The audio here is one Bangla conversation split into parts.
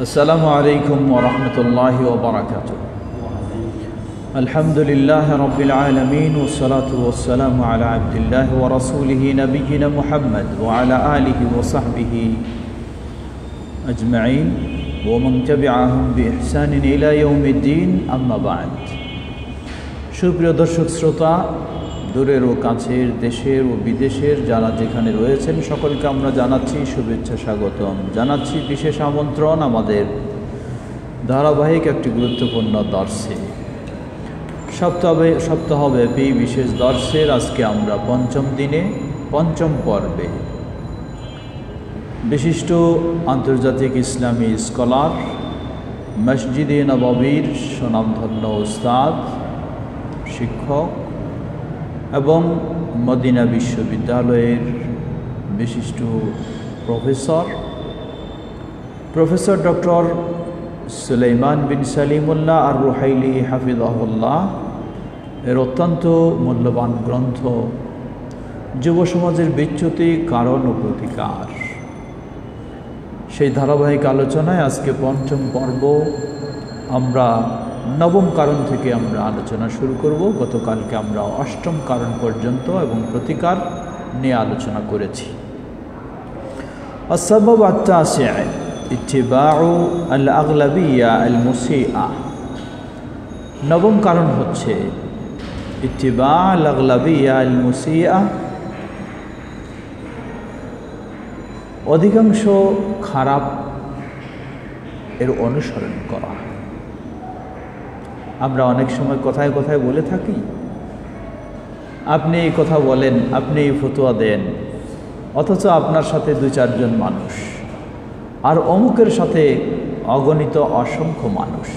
السلام عليكم ورحمة الله وبركاته. الحمد لله رب العالمين والصلاة والسلام على عبد الله ورسوله نبينا محمد وعلى آله وصحبه أجمعين ومن تبعهم بإحسان إلى يوم الدين أما بعد. সুপ্রিয় দর্শক শ্রোতা, দূরের ও কাছের, দেশের ও বিদেশের যারা যেখানে রয়েছেন সকলকে আমরা জানাচ্ছি শুভেচ্ছা, স্বাগতম জানাচ্ছি, বিশেষ আমন্ত্রণ আমাদের ধারাবাহিক একটি গুরুত্বপূর্ণ দর্শে, সপ্তাহব্যাপী বিশেষ দর্শের আজকে আমরা পঞ্চম দিনে, পঞ্চম পর্বে বিশিষ্ট আন্তর্জাতিক ইসলামী স্কলার, মসজিদে নববীর সুনামধন্য উস্তাদ, শিক্ষক এবং মদিনা বিশ্ববিদ্যালয়ের বিশিষ্ট প্রফেসর ডক্টর সুলাইমান বিন সালিমুল্লাহ আর রুহাইলি হাফিজাহুল্লাহ এর অত্যন্ত মূল্যবান গ্রন্থ যুব সমাজের বিচ্যুতি, কারণ ও প্রতিকার, সেই ধারাবাহিক আলোচনায় আজকে পঞ্চম পর্ব আমরা নবম কারণ থেকে আমরা আলোচনা শুরু করব। গতকালকে আমরা অষ্টম কারণ পর্যন্ত এবং প্রতিকার নিয়ে আলোচনা করেছি। আসবাব আত-তাসিআ ইত্তিবাউ আল-আগলাবিয়্যা আল-মুসিআ। নবম কারণ হচ্ছে ইত্তিবা আল-আগলাবিয়্যা আল-মুসিআ, অধিকাংশ খারাপ এর অনুসরণ করা। আমরা অনেক সময় কথায় কথায় বলে থাকি, আপনি এই কথা বলেন, আপনি এই ফতোয়া দেন, অথচ আপনার সাথে দুই চারজন মানুষ, আর অমুকের সাথে অগণিত অসংখ্য মানুষ।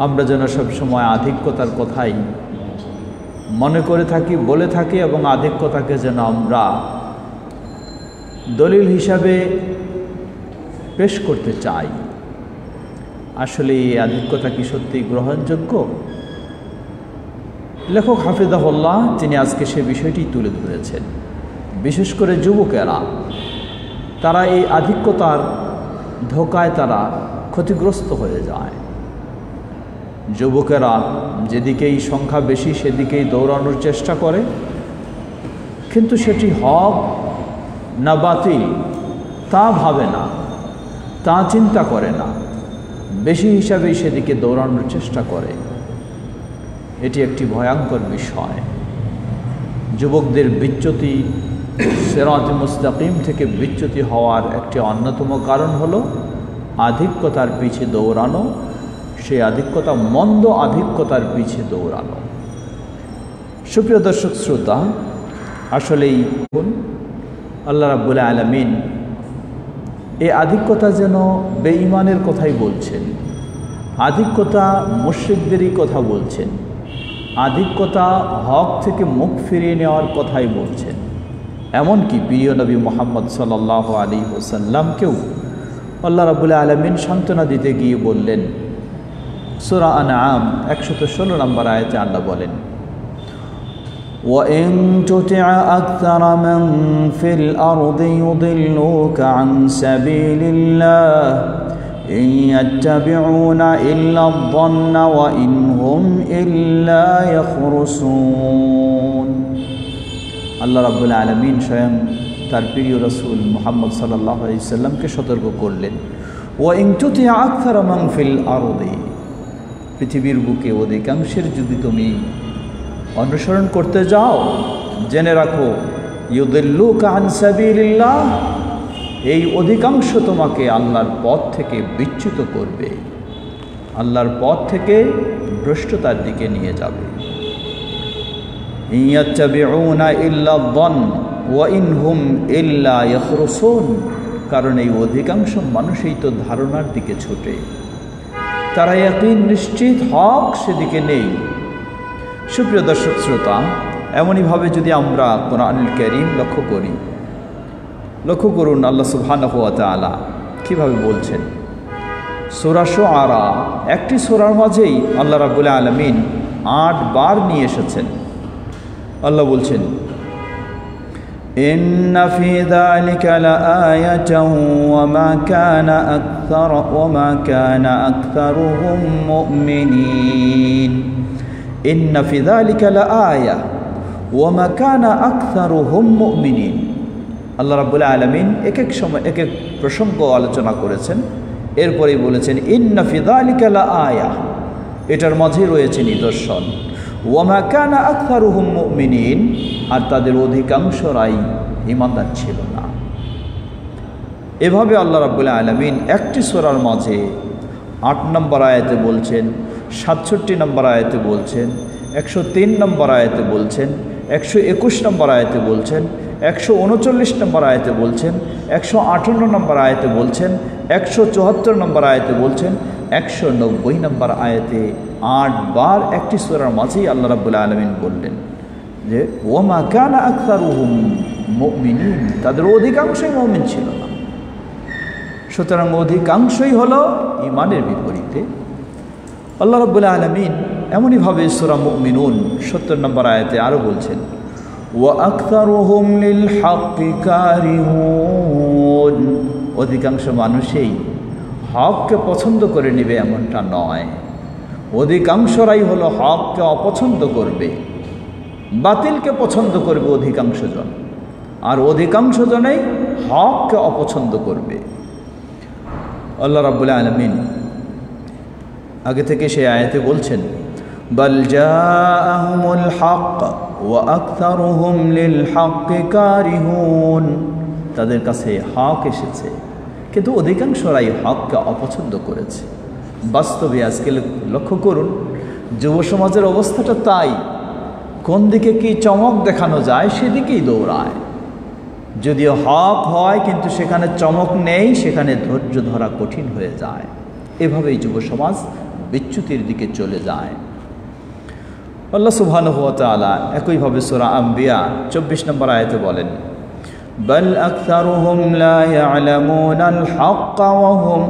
আমরা যেন সবসময় আধিক্যতার কথাই মনে করে থাকি, বলে থাকি, এবং আধিক্যতাকে যেন আমরা দলিল হিসাবে পেশ করতে চাই। আসলে এই আধিক্যতা কি সত্যি গ্রহণযোগ্য? লেখক হাফিজাহুল্লাহ তিনি আজকে সে বিষয়টি তুলে ধরেছেন। বিশেষ করে যুবকেরা, তারা এই আধিক্যতার ধোকায় তারা ক্ষতিগ্রস্ত হয়ে যায়। যুবকেরা যেদিকেই সংখ্যা বেশি সেদিকেই দৌড়ানোর চেষ্টা করে, কিন্তু সেটি হক না বাতিল তা ভাবে না, তা চিন্তা করে না, বেশি হিসাবেই সেদিকে দৌড়ানোর চেষ্টা করে। এটি একটি ভয়ঙ্কর বিষয়। যুবকদের বিচ্যুতি, সিরাতে মুস্তাকিম থেকে বিচ্যুতি হওয়ার একটি অন্যতম কারণ হলো আধিক্যতার পিছে দৌড়ানো, সেই আধিক্যতা, মন্দ আধিক্যতার পিছে দৌড়ানো। সুপ্রিয় দর্শক শ্রোতা, আসলেই আল্লাহ রাব্বুল আলামিন এই আধিক্যতা যেন বেঈমানের কথাই বলছেন, আধিক্যতা মুশরিকদেরই কথা বলছেন, আধিক্যতা হক থেকে মুখ ফিরিয়ে নেওয়ার কথাই বলছেন। এমনকি প্রিয় নবী মুহাম্মদ সাল্লাল্লাহু আলাইহি ওয়াসাল্লামকেও আল্লাহ রাব্বুল আলামিন সান্ত্বনা দিতে গিয়ে বললেন, সূরা আনআম 116 নম্বর আয়াতে আল্লাহ বলেন, وَإِن تُطِعْ أَكْثَرَ مَن فِي الْأَرْضِ يُضِلُّوكَ عَن سَبِيلِ اللَّهِ إِن يَتَّبِعُونَ إِلَّا الظَّنَّ وَإِنْ هُمْ إِلَّا يَخْرُصُونَ। আল্লাহ রাব্বুল আলামিন স্বয়ং তার প্রিয় রাসূল মুহাম্মদ সাল্লাল্লাহু আলাইহি সাল্লামকে সতর্ক করলেন, وَإِن تُطِعْ أَكْثَرَ مَن فِي الْأَرْضِ, পৃথিবীর বুকে অধিকাংশের যদি তুমি অনুসরণ করতে যাও, জেনে রাখো, ইউদিল্লুকা আন সাবিলিল্লাহ, এই অধিকাংশ তোমাকে আল্লাহর পথ থেকে বিচ্যুত করবে, আল্লাহর পথ থেকে ভ্রষ্টতার দিকে নিয়ে যাবে। ইয়াত্তাবিউনা ইল্লা যন্ন ওয়া ইনহুম ইল্লা ইয়াখরুসুন, কারণ এই অধিকাংশ মানুষই তো ধারণার দিকে ছোটে, তারা ইয়াকিন নিশ্চিত হক সেদিকে নেই। সুপ্রিয় দর্শক শ্রোতা, এমনইভাবে যদি আমরা কোরআনুল কারীম লক্ষ্য করুন, আল্লাহ সুবহানাহু ওয়া তাআলা কীভাবে বলছেন। সূরা শুআরা, একটি সূরার মাঝেই আল্লাহ রাব্বুল আলামিন 8 বার নিয়ে এসেছেন। আল্লাহ বলছেন, ইন্না ফি যালিকা লাআয়াতান ওয়ামা কানা আকতারুহুম মুমিনিন। ইন্না ফি যালিকা লাআয়া ওয়ামা কানা আকতারুহুম মুমিনিন। আল্লাহ রাব্বুল আলামিন এক এক সময় এক এক প্রসঙ্গ আলোচনা করেছেন, এরপরেই বলেছেন ইন্না ফি যালিকা লাআয়া, এটার মাঝে রয়েছে নিদর্শন। ওয়ামা কানা আকতারুহুম মুমিনিন, আর তাদের অধিকাংশরাই ঈমানদার ছিল না। এভাবে আল্লাহ রাব্বুল আলামিন একটি সূরার মাঝে 8 নম্বর আয়াতে বলছেন, 67 নম্বর আয়াতে বলছেন, 103 নম্বর আয়াতে বলছেন, 121 নম্বর আয়াতে বলছেন, 139 নম্বর আয়াতে বলছেন, 158 নম্বর আয়াতে বলছেন, 174 নম্বর আয়াতে বলছেন, 190 নম্বর আয়াতে 8 বার একটি সূরার মাঝেই আল্লাহ রাব্বুল আলামিন বললেন যে ওয়ামা কানা আকতারুহুম মুমিনিন, তাদের অধিকাংশই মুমিন ছিল না। সুতরাং অধিকাংশই হলো ঈমানের বিপরীতে। আল্লাহ রাব্বুল আলামিন এমনইভাবে সূরা মুমিনুন 70 নম্বর আয়াতে আরও বলছেন ওয়া আকতারুহুম লিল হাক্কি কারিহুন, অধিকাংশ মানুষই হককে পছন্দ করে নেবে এমনটা নয়, অধিকাংশরাই হলো হককে অপছন্দ করবে, বাতিলকে পছন্দ করবে অধিকাংশ জন, আর অধিকাংশ জনেই হককে অপছন্দ করবে। আল্লাহ রাব্বুল আলামিন আগে থেকে সেই আয়াতে বলছেন বাল জাআহুমুল হক ওয়া আকতারুহুম লিল হাক্কি কারিহুন, তাদের কাছে হক এসেছে কিন্তু অধিকাংশরাই হককে অপছন্দ করেছে। বাস্তবে আজকে লক্ষ্য করুন যুব সমাজের অবস্থাটা তাই, কোন দিকে কি চমক দেখানো যায় সেদিকেই দৌড়ায়। যদিও হক হয় কিন্তু সেখানে চমক নেই, সেখানে ধৈর্য ধরা কঠিন হয়ে যায়। এভাবেই যুব সমাজ বিচ্যুতির দিকে চলে যায়। আল্লাহ সুবহানাহু ওয়া তাআলা একইভাবে সূরা আম্বিয়া 24 নম্বর আয়াতে বলেন বাল আকতারুহুম লা ইয়ালামুনাল হাক্কা ওয়া হুম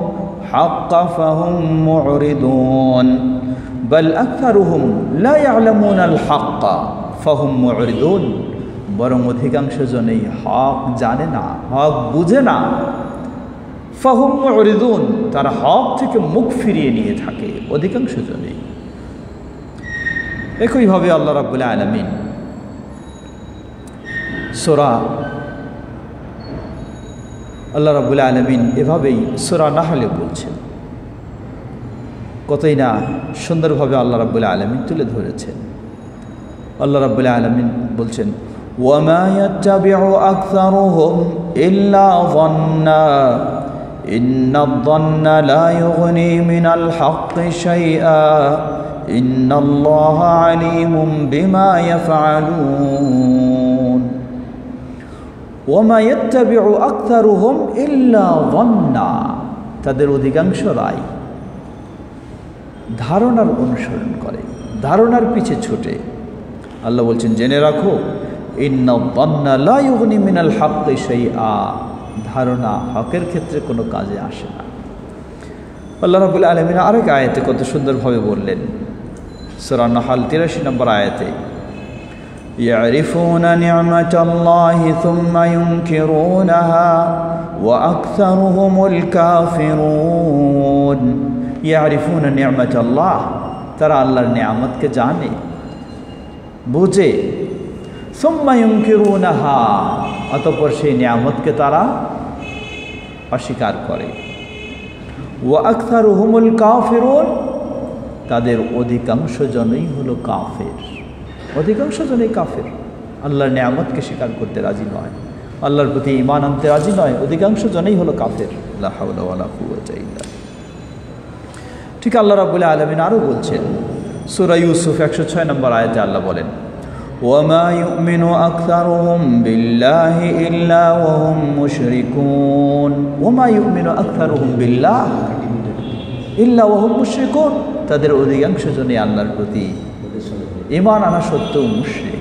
হাক্কা ফাহুম মুরিদুন। বাল আকতারুহুম লা ইয়ালামুনাল হাক্কা ফাহুম মুরিদুন, বরং অধিকাংশ জনেই হক জানে না, হক বুঝে না। ফাহুম মুরিদুন, তারা হক থেকে মুখ ফিরিয়ে নিয়ে থাকে অধিকাংশ জনেই। একইভাবে আল্লাহ রাব্বুল আলামিন আল্লাহ রাব্বুল আলামিন এভাবেই সূরা নাহলে বলছেন, কতই না সুন্দরভাবে আল্লাহ রাব্বুল আলামিন তুলে ধরেছেন। আল্লাহ রাব্বুল আলামিন বলছেন ওয়ামা ইয়াত্তাবিউ আকসারুহুম ইল্লা যান্না ইন্নায-যান্না লা ইউগনি মিনাল হাক্কি শাইআ ইন্নাল্লাহা আলিমুম বিমা ইয়াফআলুন। ওয়ামা ইয়াত্তাবিউ আকসারুহুম ইল্লা যান্না, তাদের অধিকাংশরাই ধারণার অনুসরণ করে, ধারণার পিছে ছুটে। আল্লাহ বলছেন জেনে রাখো ইন্নায-যান্না লা ইউগনি মিনাল হাক্কি শাইআ, ধারণা হকের ক্ষেত্রে কোনো কাজে আসে না। আল্লাহ রাব্বুল আলামিন আরেক আয়াতে কত সুন্দরভাবে বললেন সূরা নাহল 83 নম্বর আয়াতে ইয়ারিফুনা নি'মাতাল্লাহি সুম্মা ইউনকিরুনাহা ওয়া আকসারুহুমুল কাফিরুন। ইয়ারিফুনা নি'মাতাল্লাহ, তারা আল্লাহর নিয়ামতকে জানে বুঝে, সুম্মা ইউনকিরুনাহা, অতঃপর সেই নিয়ামতকে তারা অস্বীকার করে। ওয়া আকসারুহুমুল কাফিরুন, তাদের অধিকাংশ জনই হলো কাফের, অধিকাংশ জনই কাফের, আল্লাহর নিয়ামতকে স্বীকার করতে রাজি নয়, আল্লাহর প্রতি ঈমান আনতে রাজি নয়, অধিকাংশ জনই হলো কাফের। লা হাওলা ওয়ালা কুওয়াতা ইল্লা বিল্লাহ। ঠিক আল্লাহ রাব্বুল আলামিন আরও বলছেন সূরা ইউসুফ 106 নম্বর আয়াতে আল্লাহ বলেন ওয়ামা ইউমিনু আকসারুহুম বিল্লাহি ইল্লা ওয়া হুম মুশরিকুন। ওয়ামা ইউমিনু আকসারুহুম বিল্লাহ ইল্লা ওয়া হুম মুশরিকুন, তাদের অধিকাংশ জনই আল্লাহর প্রতি ঈমান আনা সত্ত্বেও মুশরিক,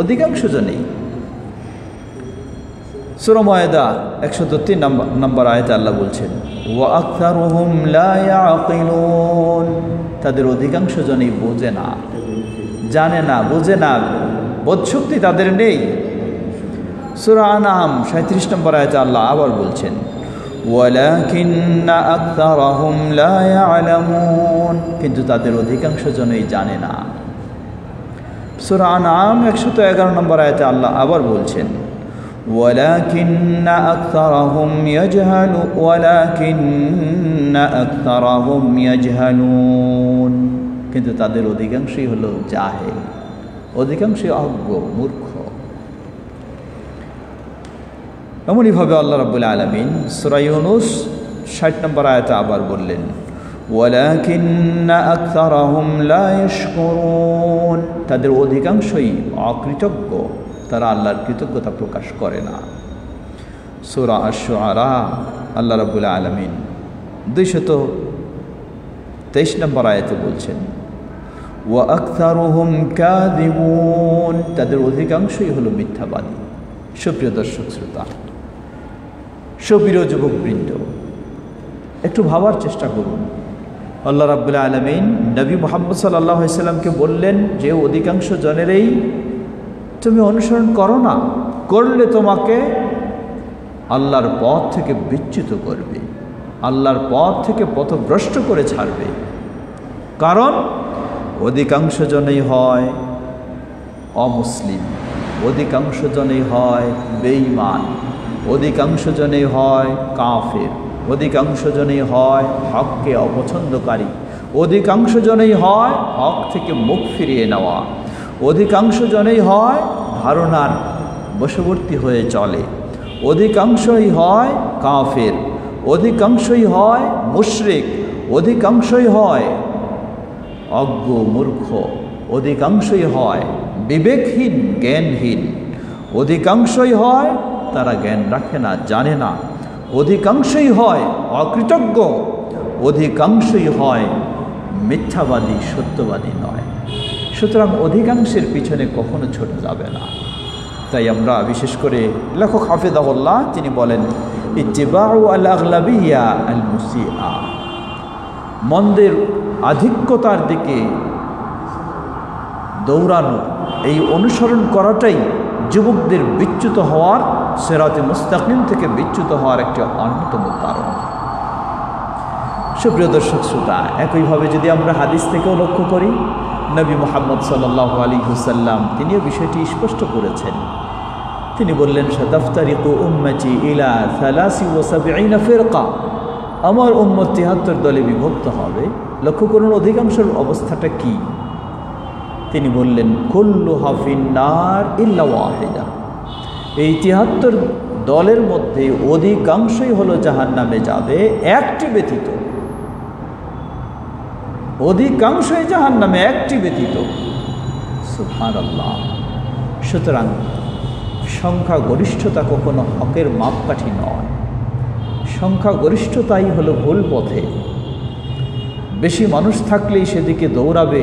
অধিকাংশ জনই। সূরা মায়েদা 103 নম্বর আয়াতে আল্লাহ বলছেন ওয়া আকসারুহুম লা ইয়াকিলুন, তাদের অধিকাংশ জনই বোঝে না, জানে না, বোঝে না, বোধশক্তি তাদের নেই। সূরা আনআম 37 নম্বর আয়াতে আল্লাহ আবার বলছেন ওয়ালাকিন্না আকতারাহুম লা ইয়ালামুন, কিন্তু তাদের অধিকাংশ জনই জানে না। সূরা আনআম 111 নম্বর আয়াতে আল্লাহ আবার বলছেন ওয়ালাকিন্না আকতারাহুম ইয়াজহালুন, কিন্তু তাদের অধিকাংশই হলো জাহেল, অধিকাংশই অজ্ঞ মূর্খ। এমনইভাবে আল্লাহ রাব্বুল আলামিন সূরা ইউনূস 60 নম্বর আয়াতে আবার বললেন ওয়ালাকিন্না আকতারাহুম লা ইয়াশকুরুন, তাদের অধিকাংশই অকৃতজ্ঞ, তারা আল্লাহর কৃতজ্ঞতা প্রকাশ করে না। সূরা আশ-শুআরা আল্লাহ রাব্বুল আলামিন 223 নম্বর আয়াতে বলছেন ওয়া আকতারুহুম কাযিবুন, তাদের অধিকাংশই হলো মিথ্যাবাদী। সুপ্রিয় দর্শক শ্রোতা, সুপ্রিয় যুবকবৃন্দ, একটু ভাবার চেষ্টা করুন। আল্লাহ রাব্বুল আলামিন নবী মুহাম্মদ সাল্লাল্লাহু আলাইহি সাল্লামকে বললেন যে অধিকাংশ জনেরই তুমি অনুসরণ করো না, করলে তোমাকে আল্লাহর পথ থেকে বিচ্যুত করবে, আল্লাহর পথ থেকে পথভ্রষ্ট করে ছাড়বে। কারণ অধিকাংশ জনেই হয় অমুসলিম, অধিকাংশ জনেই হয় বেঈমান, অধিকাংশ জনেই হয় কাফের, অধিকাংশ জনেই হয় হককে অপছন্দকারী, অধিকাংশ জনেই হয় হক থেকে মুখ ফিরিয়ে নেওয়া, অধিকাংশ জনেই হয় ধারণার বশবর্তী হয়ে চলে, অধিকাংশই হয় কাফের, অধিকাংশই হয় মুশরিক, অধিকাংশই হয় অজ্ঞ মূর্খ, অধিকাংশই হয় বিবেকহীন জ্ঞানহীন, অধিকাংশই হয় তারা জ্ঞান রাখে না, জানে না, অধিকাংশই হয় অকৃতজ্ঞ, অধিকাংশই হয় মিথ্যাবাদী, সত্যবাদী নয়। সুতরাং অধিকাংশের পিছনে কখনো ছোটা যাবে না। তাই আমরা বিশেষ করে লেখক হাফিজাহুল্লাহ তিনি বলেন ইত্তিবাউ আল আগলাবিয়া আল মুসিআ, মন্দের আধিক্যতার দিকে দৌড়ানো, এই অনুসরণ করাটাই যুবকদের বিচ্যুত হওয়ার, সিরাতে মুস্তাকিম থেকে বিচ্যুত হওয়ার একটি অন্যতম কারণ। সুপ্রিয় দর্শক শ্রোতা, একইভাবে যদি আমরা হাদিস থেকেও লক্ষ্য করি, নবী মুহাম্মদ সাল্লাল্লাহু আলাইহি ওয়াসাল্লাম তিনিও বিষয়টি স্পষ্ট করেছেন। তিনি বললেন সাতাফতারিকু উম্মতি ইলা 73 ফিরকা, আমার উম্মত 73 দলে বিভক্ত হবে। লক্ষ্য করুন অধিকাংশের অবস্থাটা কি। তিনি বললেন কুল্লুহা ফিন্নার ইল্লা ওয়াহিদা, এই 73 দলের মধ্যে অধিকাংশই হলো জাহান্নামে যাবে, একটি ব্যতীত, অধিকাংশই জাহান্নামে একটি ব্যতীত। সুবহানাল্লাহ। সুতরাং সংখ্যাগরিষ্ঠতা কখনো হকের মাপকাঠি নয়, সংখ্যাগরিষ্ঠতাই হলো ভুল পথে। বেশি মানুষ থাকলেই সেদিকে দৌড়াবে,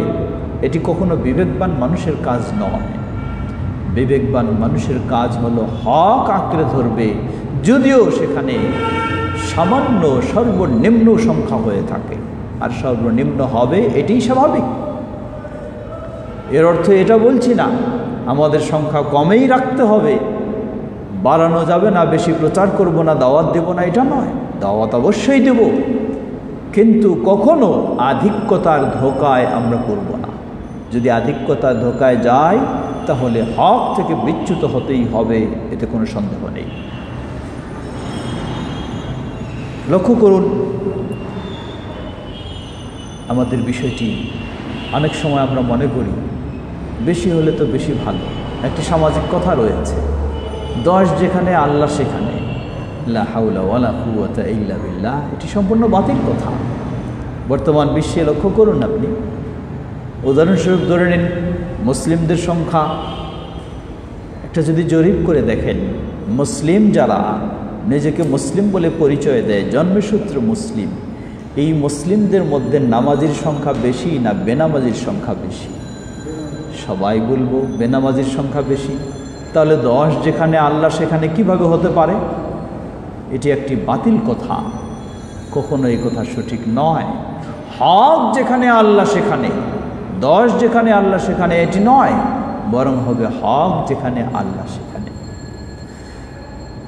এটি কখনো বিবেকবান মানুষের কাজ নয়। বিবেকবান মানুষের কাজ হলো হক আঁকড়ে ধরবে, যদিও সেখানে সামান্য সর্বনিম্ন সংখ্যা হয়ে থাকে, আর সর্বনিম্ন হবে এটিই স্বাভাবিক। এর অর্থ এটা বলছি না আমাদের সংখ্যা কমেই রাখতে হবে, বাড়ানো যাবে না, বেশি প্রচার করব না, দাওয়াত দেব না, এটা নয়। দাওয়াত অবশ্যই দেব, কিন্তু কখনো আধিক্যতার ধোকায় আমরা করব না। যদি আধিক্যতার ধোকায় যাই তাহলে হক থেকে বিচ্যুত হতেই হবে, এতে কোনো সন্দেহ নেই। লক্ষ্য করুন আমাদের বিষয়টি, অনেক সময় আমরা মনে করি বেশি হলে তো বেশি ভালো। একটি সামাজিক কথা রয়েছে, 10 যেখানে আল্লাহ সেখানে, লা হাওলা ওয়ালা কুওয়াতা ইল্লা বিল্লাহ, এটি সম্পূর্ণ বাতিল কথা। বর্তমান বিশ্বে লক্ষ্য করুন আপনি, উদাহরণস্বরূপ ধরে নিন মুসলিমদের সংখ্যা, একটা যদি জরিপ করে দেখেন, মুসলিম যারা নিজেকে মুসলিম বলে পরিচয় দেয়, জন্মসূত্র মুসলিম, এই মুসলিমদের মধ্যে নামাজির সংখ্যা বেশি না বেনামাজির সংখ্যা বেশি? সবাই বলবো বেনামাজির সংখ্যা বেশি। তাহলে 10 যেখানে আল্লাহ সেখানে কিভাবে হতে পারে? এটি একটি বাতিল কথা, কখনো এই কথা সঠিক নয়। হক যেখানে আল্লাহ সেখানে, 10 যেখানে আল্লাহ সেখানে, এটি নয়, বরং হবে হক যেখানে আল্লাহ সেখানে।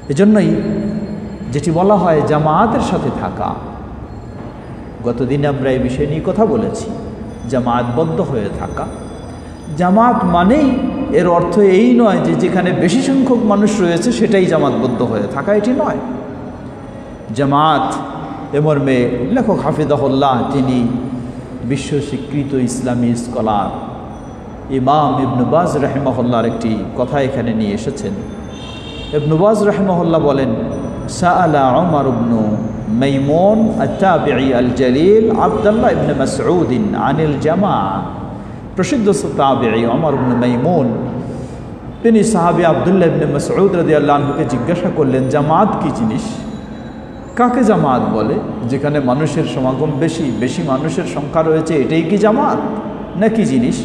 এজন্যই যেটি বলা হয় জামায়াতের সাথে থাকা, গতদিন আমরা এই বিষয় নিয়ে কথা বলেছি, জামায়াতবদ্ধ হয়ে থাকা। জামাত মানেই এর অর্থ এই নয় যে যেখানে বেশি সংখ্যক মানুষ রয়েছে সেটাই জামাতবদ্ধ হয়ে থাকা, এটি নয়। জামাত এ মর্মে লেখক হাফিজাহুল্লাহ, তিনি বিশ্ব স্বীকৃত ইসলামী স্কলার ইমাম ইবনে বাজ রাহিমাহুল্লাহর একটি কথা এখানে নিয়ে এসেছেন। ইবনে বাজ রাহিমাহুল্লাহ বলেন, সাআলা উমর ইবনে মাইমুন আত-তাবিঈ আল-জলিল আব্দুল্লাহ ইবনে মাসউদ আনিল জামাআ। প্রসিদ্ধ তাবিঈ উমর ইবনে মাইমুন তিনি সাহাবী আব্দুল্লাহ ইবনে মাসউদ রাদিয়াল্লাহু আনহুকে জিজ্ঞাসা করলেন, জামাত কি জিনিস? কাকে জামাত বলে? যেখানে মানুষের সমাগম বেশি, বেশি মানুষের সংখ্যা রয়েছে, এটাই কি জামাত নাকি জিনিস?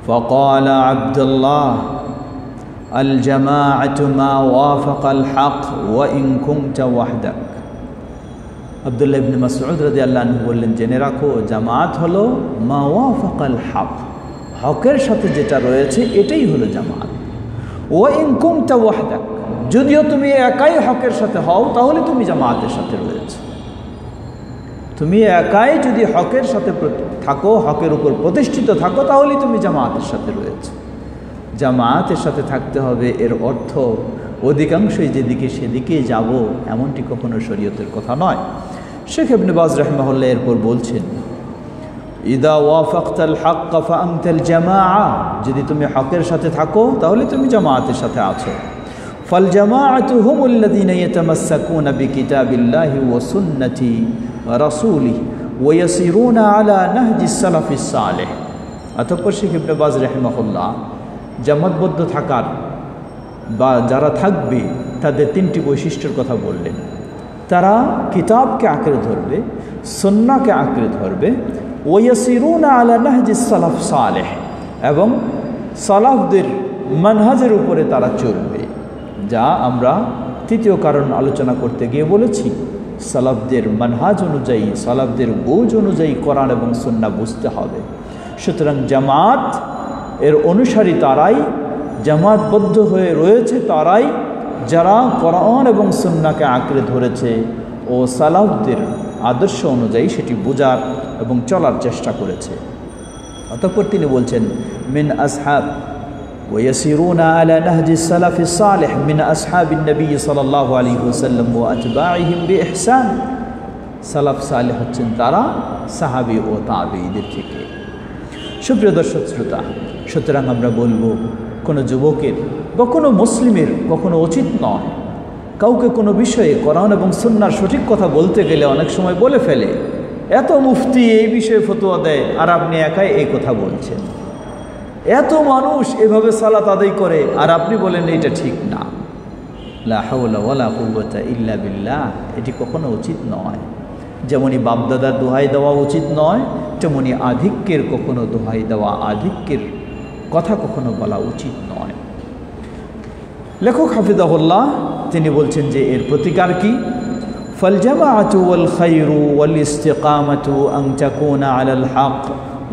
فقال عبد الله الجماعة ما وافق الحق وإن كنت وحدك। আব্দুল্লাহ ইবনে মাসউদ রাদিয়াল্লাহু আনহু বললেন, জেনে রাখো জামাত হলো মা ওয়াফাকাল হক, হকের সাথে যেটা রয়েছে এটাই হলো জামাত। ওয়া ইন কুনতা ওয়াহদাক, যদিও তুমি একাই হকের সাথে হও তাহলে তুমি জামাতের সাথে রয়েছে। তুমি একাই যদি হকের সাথে থাকো, হকের উপর প্রতিষ্ঠিত থাকো, তাহলে তুমি জামাতের সাথে রয়েছে। জামাতের সাথে থাকতে হবে এর অর্থ অধিকাংশই যেদিকে সেদিকে যাব এমনটি কখনো শরীয়তের কথা নয়। শেখ ইবনে বাজ রাহিমাহুল্লাহ এরপর বলছেন, ইদা ওয়াফাকতাল হক ফাআনতাল জামাআ, যদি তুমি হকের সাথে থাকো তাহলে তুমি জামাতের সাথে আছো। ফাল জামাআতু হুমুল্লাযীনা ইয়াতামাসসাকুনা বিকিতাবিল্লাহি ওয়া সুন্নতি রাসূলিহি ওয়া ইয়াসিরুনা আলা নাহজিস সালাফিস সালেহ। অতঃপর শেখ ইবনে বাজ রাহিমাহুল্লাহ জামাতবদ্ধ থাকার বা যারা থাকবে তাদের তিনটি বৈশিষ্ট্যের কথা বললেন। তারা কিতাবকে আঁকড়ে ধরবে, সুন্নাহকে আঁকড়ে ধরবে, ওয়া ইয়াসিরুনা আলা নাহজিস সালাফ সালেহ, এবং সালাফদের মানহাজের উপরে তারা চলবে। যা আমরা তৃতীয় কারণ আলোচনা করতে গিয়ে বলেছি, সালাফদের মানহাজ অনুযায়ী, সালাফদের বোঝ অনুযায়ী কোরআন এবং সুন্নাহ বুঝতে হবে। সুতরাং জামাত এর অনুসারী তারাই, জামাতবদ্ধ হয়ে রয়েছে তারাই যারা কোরআন এবং সুন্নাহকে আঁকড়ে ধরেছে ও সালাফদের আদর্শ অনুযায়ী সেটি বোঝার এবং চলার চেষ্টা করেছে। অতঃপর তিনি বলছেন, মিন আসহাব ويسيرون على نهج السلف الصالح من أصحاب النبي صلى الله عليه وسلم وأتباعهم بإحسان। সালাফ সালেহ হচ্ছেন তারা সাহাবী ও তাবেঈদের থেকে। সুপ্রিয় দর্শক শ্রোতা, সুতরাং আমরা বলবো, কোনো যুবকের বা কোনো মুসলিমের কখনো উচিত নয় কাউকে কোনো বিষয়ে কোরআন এবং সুন্নাহর সঠিক কথা বলতে গেলে অনেক সময় বলে ফেলে, এত মুফতি এই বিষয়ে ফতোয়া দেয় আর আপনি একাই এই কথা বলছেন, এত মানুষ এভাবে সালাত আদায় করে আর আপনি বলেন এটা ঠিক না। লা হাওলা ওয়ালা কুওয়াতা ইল্লা বিল্লাহ, এটি কখনো উচিত নয়। যেমনই বাপদাদার দোহাই দেওয়া উচিত নয়, তেমনি আধিক্যের কখনো দোহাই দেওয়া, আধিক্যের কথা কখনো বলা উচিত নয়। লেখক হাফিজাহুল্লাহ তিনি বলছেন যে এর প্রতিকার কি? ফাল জামাআতু ওয়াল খায়রু ওয়াল ইস্তিকামাতু আন তাকুনা আলাল হক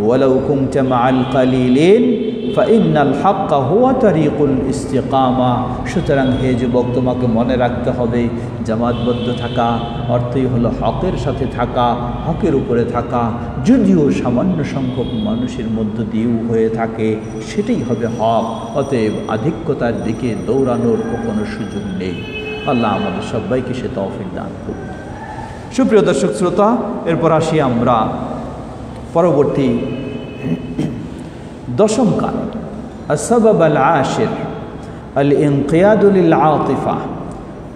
ওয়ালাউ কুনতা মাআল কালিলিন ফাইন্নাল হাক্কা হুয়া তারিকুল ইস্তিকামা। সুতরাং হে যুবক, তোমাকে মনে রাখতে হবে জামাতবদ্ধ থাকা অর্থই হলো হকের সাথে থাকা, হকের উপরে থাকা। যদিও সামান্য সংখ্যক মানুষের মধ্য দিয়েও হয়ে থাকে, সেটাই হবে হক। অতএব আধিক্যতার দিকে দৌড়ানোর কোনো সুযোগ নেই। আল্লাহ আমাদের সবাইকে সে তৌফিক দান করুন। সুপ্রিয় দর্শক শ্রোতা, এরপর আসি আমরা পরবর্তী দশম কারণ, আসবাব আল আশির আল ইনকিয়াদ লিল আতিফা।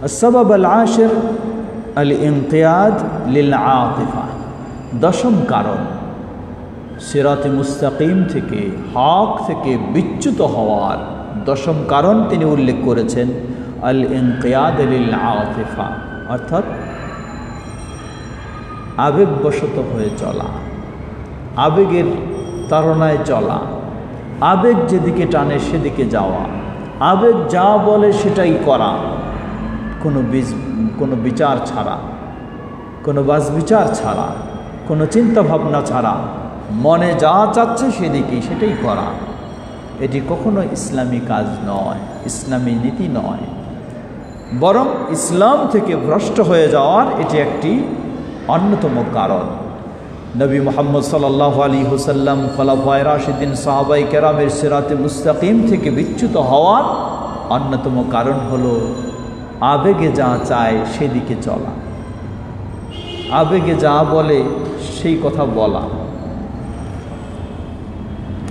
আসবাব আল আশির আল ইনকিয়াদ লিল আতিফা, দশম কারণ সিরাতে মুস্তাকিম থেকে, হক থেকে বিচ্যুত হওয়ার দশম কারণ তিনি উল্লেখ করেছেন আল ইনকিয়াদ লিল আতিফা, অর্থাৎ আবেগবশত হয়ে চলা, আবেগের তাড়নায় চলা, আবেগ যেদিকে টানে সেদিকে যাওয়া, আবেগ যা বলে সেটাই করা, কোনো বিচার ছাড়া, কোনো বাছবিচার ছাড়া, কোনো চিন্তা ভাবনা ছাড়া মনে যা চাচ্ছে সেটাই করা। এটি কখনো ইসলামী কাজ নয়, ইসলামী নীতি নয়। বরং ইসলাম থেকে ভ্রষ্ট হয়ে যাওয়ার এটি একটি অন্যতম কারণ। নবী মুহাম্মদ সাল্লাল্লাহু আলাইহি ওয়াসাল্লাম, খোলাফায়ে রাশিদিন, সাহাবায়ে কেরামের সিরাতে মুস্তাকিম থেকে বিচ্যুত হওয়ার অন্যতম কারণ হলো আবেগে যা চায় সেদিকে চলা, আবেগে যা বলে সেই কথা বলা।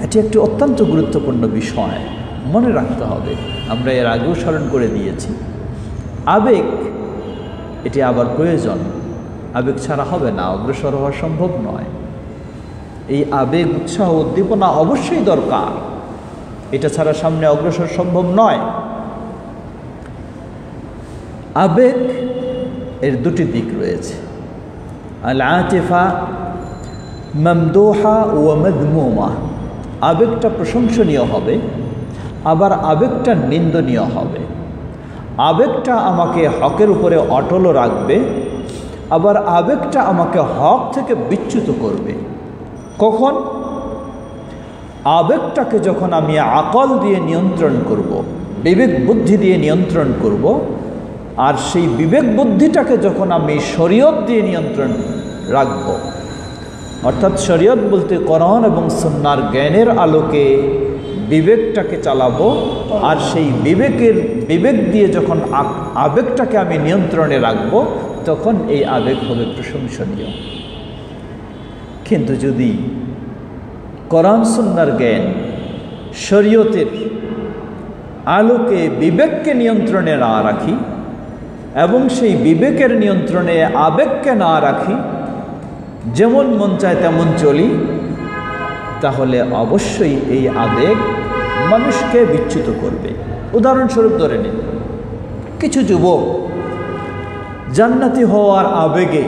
এটি একটি অত্যন্ত গুরুত্বপূর্ণ বিষয়, মনে রাখতে হবে। আমরা এর আগেও স্মরণ করে দিয়েছি, আবেগ এটি আবার প্রয়োজন, আবেগ ছাড়া হবে না, অগ্রসর হওয়া সম্ভব নয়। এই আবেগ, উৎসাহ, উদ্দীপনা অবশ্যই দরকার, এটা ছাড়া সামনে অগ্রসর সম্ভব নয়। আবেগ এর দুটি দিক রয়েছে, আল আতিফা মামদুহা ওয়া মাযমুমা। আবেগটা প্রশংসনীয় হবে, আবার আবেগটা নিন্দনীয় হবে। আবেগটা আমাকে হকের উপরে অটল রাখবে, আবার আবেগটা আমাকে হক থেকে বিচ্যুত করবে। কখন? আবেগটাকে যখন আমি আকল দিয়ে নিয়ন্ত্রণ করব, বিবেক বুদ্ধি দিয়ে নিয়ন্ত্রণ করব, আর সেই বিবেক বুদ্ধিটাকে যখন আমি শরীয়ত দিয়ে নিয়ন্ত্রণ রাখব, অর্থাৎ শরীয়ত বলতে কোরআন এবং সুন্নাহর জ্ঞানের আলোকে বিবেকটাকে চালাবো, আর সেই বিবেক দিয়ে যখন আবেগটাকে আমি নিয়ন্ত্রণে রাখবো, তখন এই আবেগ হবে প্রশংসনীয়। কিন্তু যদি কোরআন সুন্নাহর জ্ঞান, শরীয়তের আলোকে বিবেককে নিয়ন্ত্রণে না রাখি এবং সেই বিবেকের নিয়ন্ত্রণে আবেগকে না রাখি, যেমন মন চায় তেমন চলি, তাহলে অবশ্যই এই আবেগ মানুষকে বিচ্যুত করবে। উদাহরণস্বরূপ ধরে নিন, কিছু যুবক জান্নাতি হওয়ার আবেগে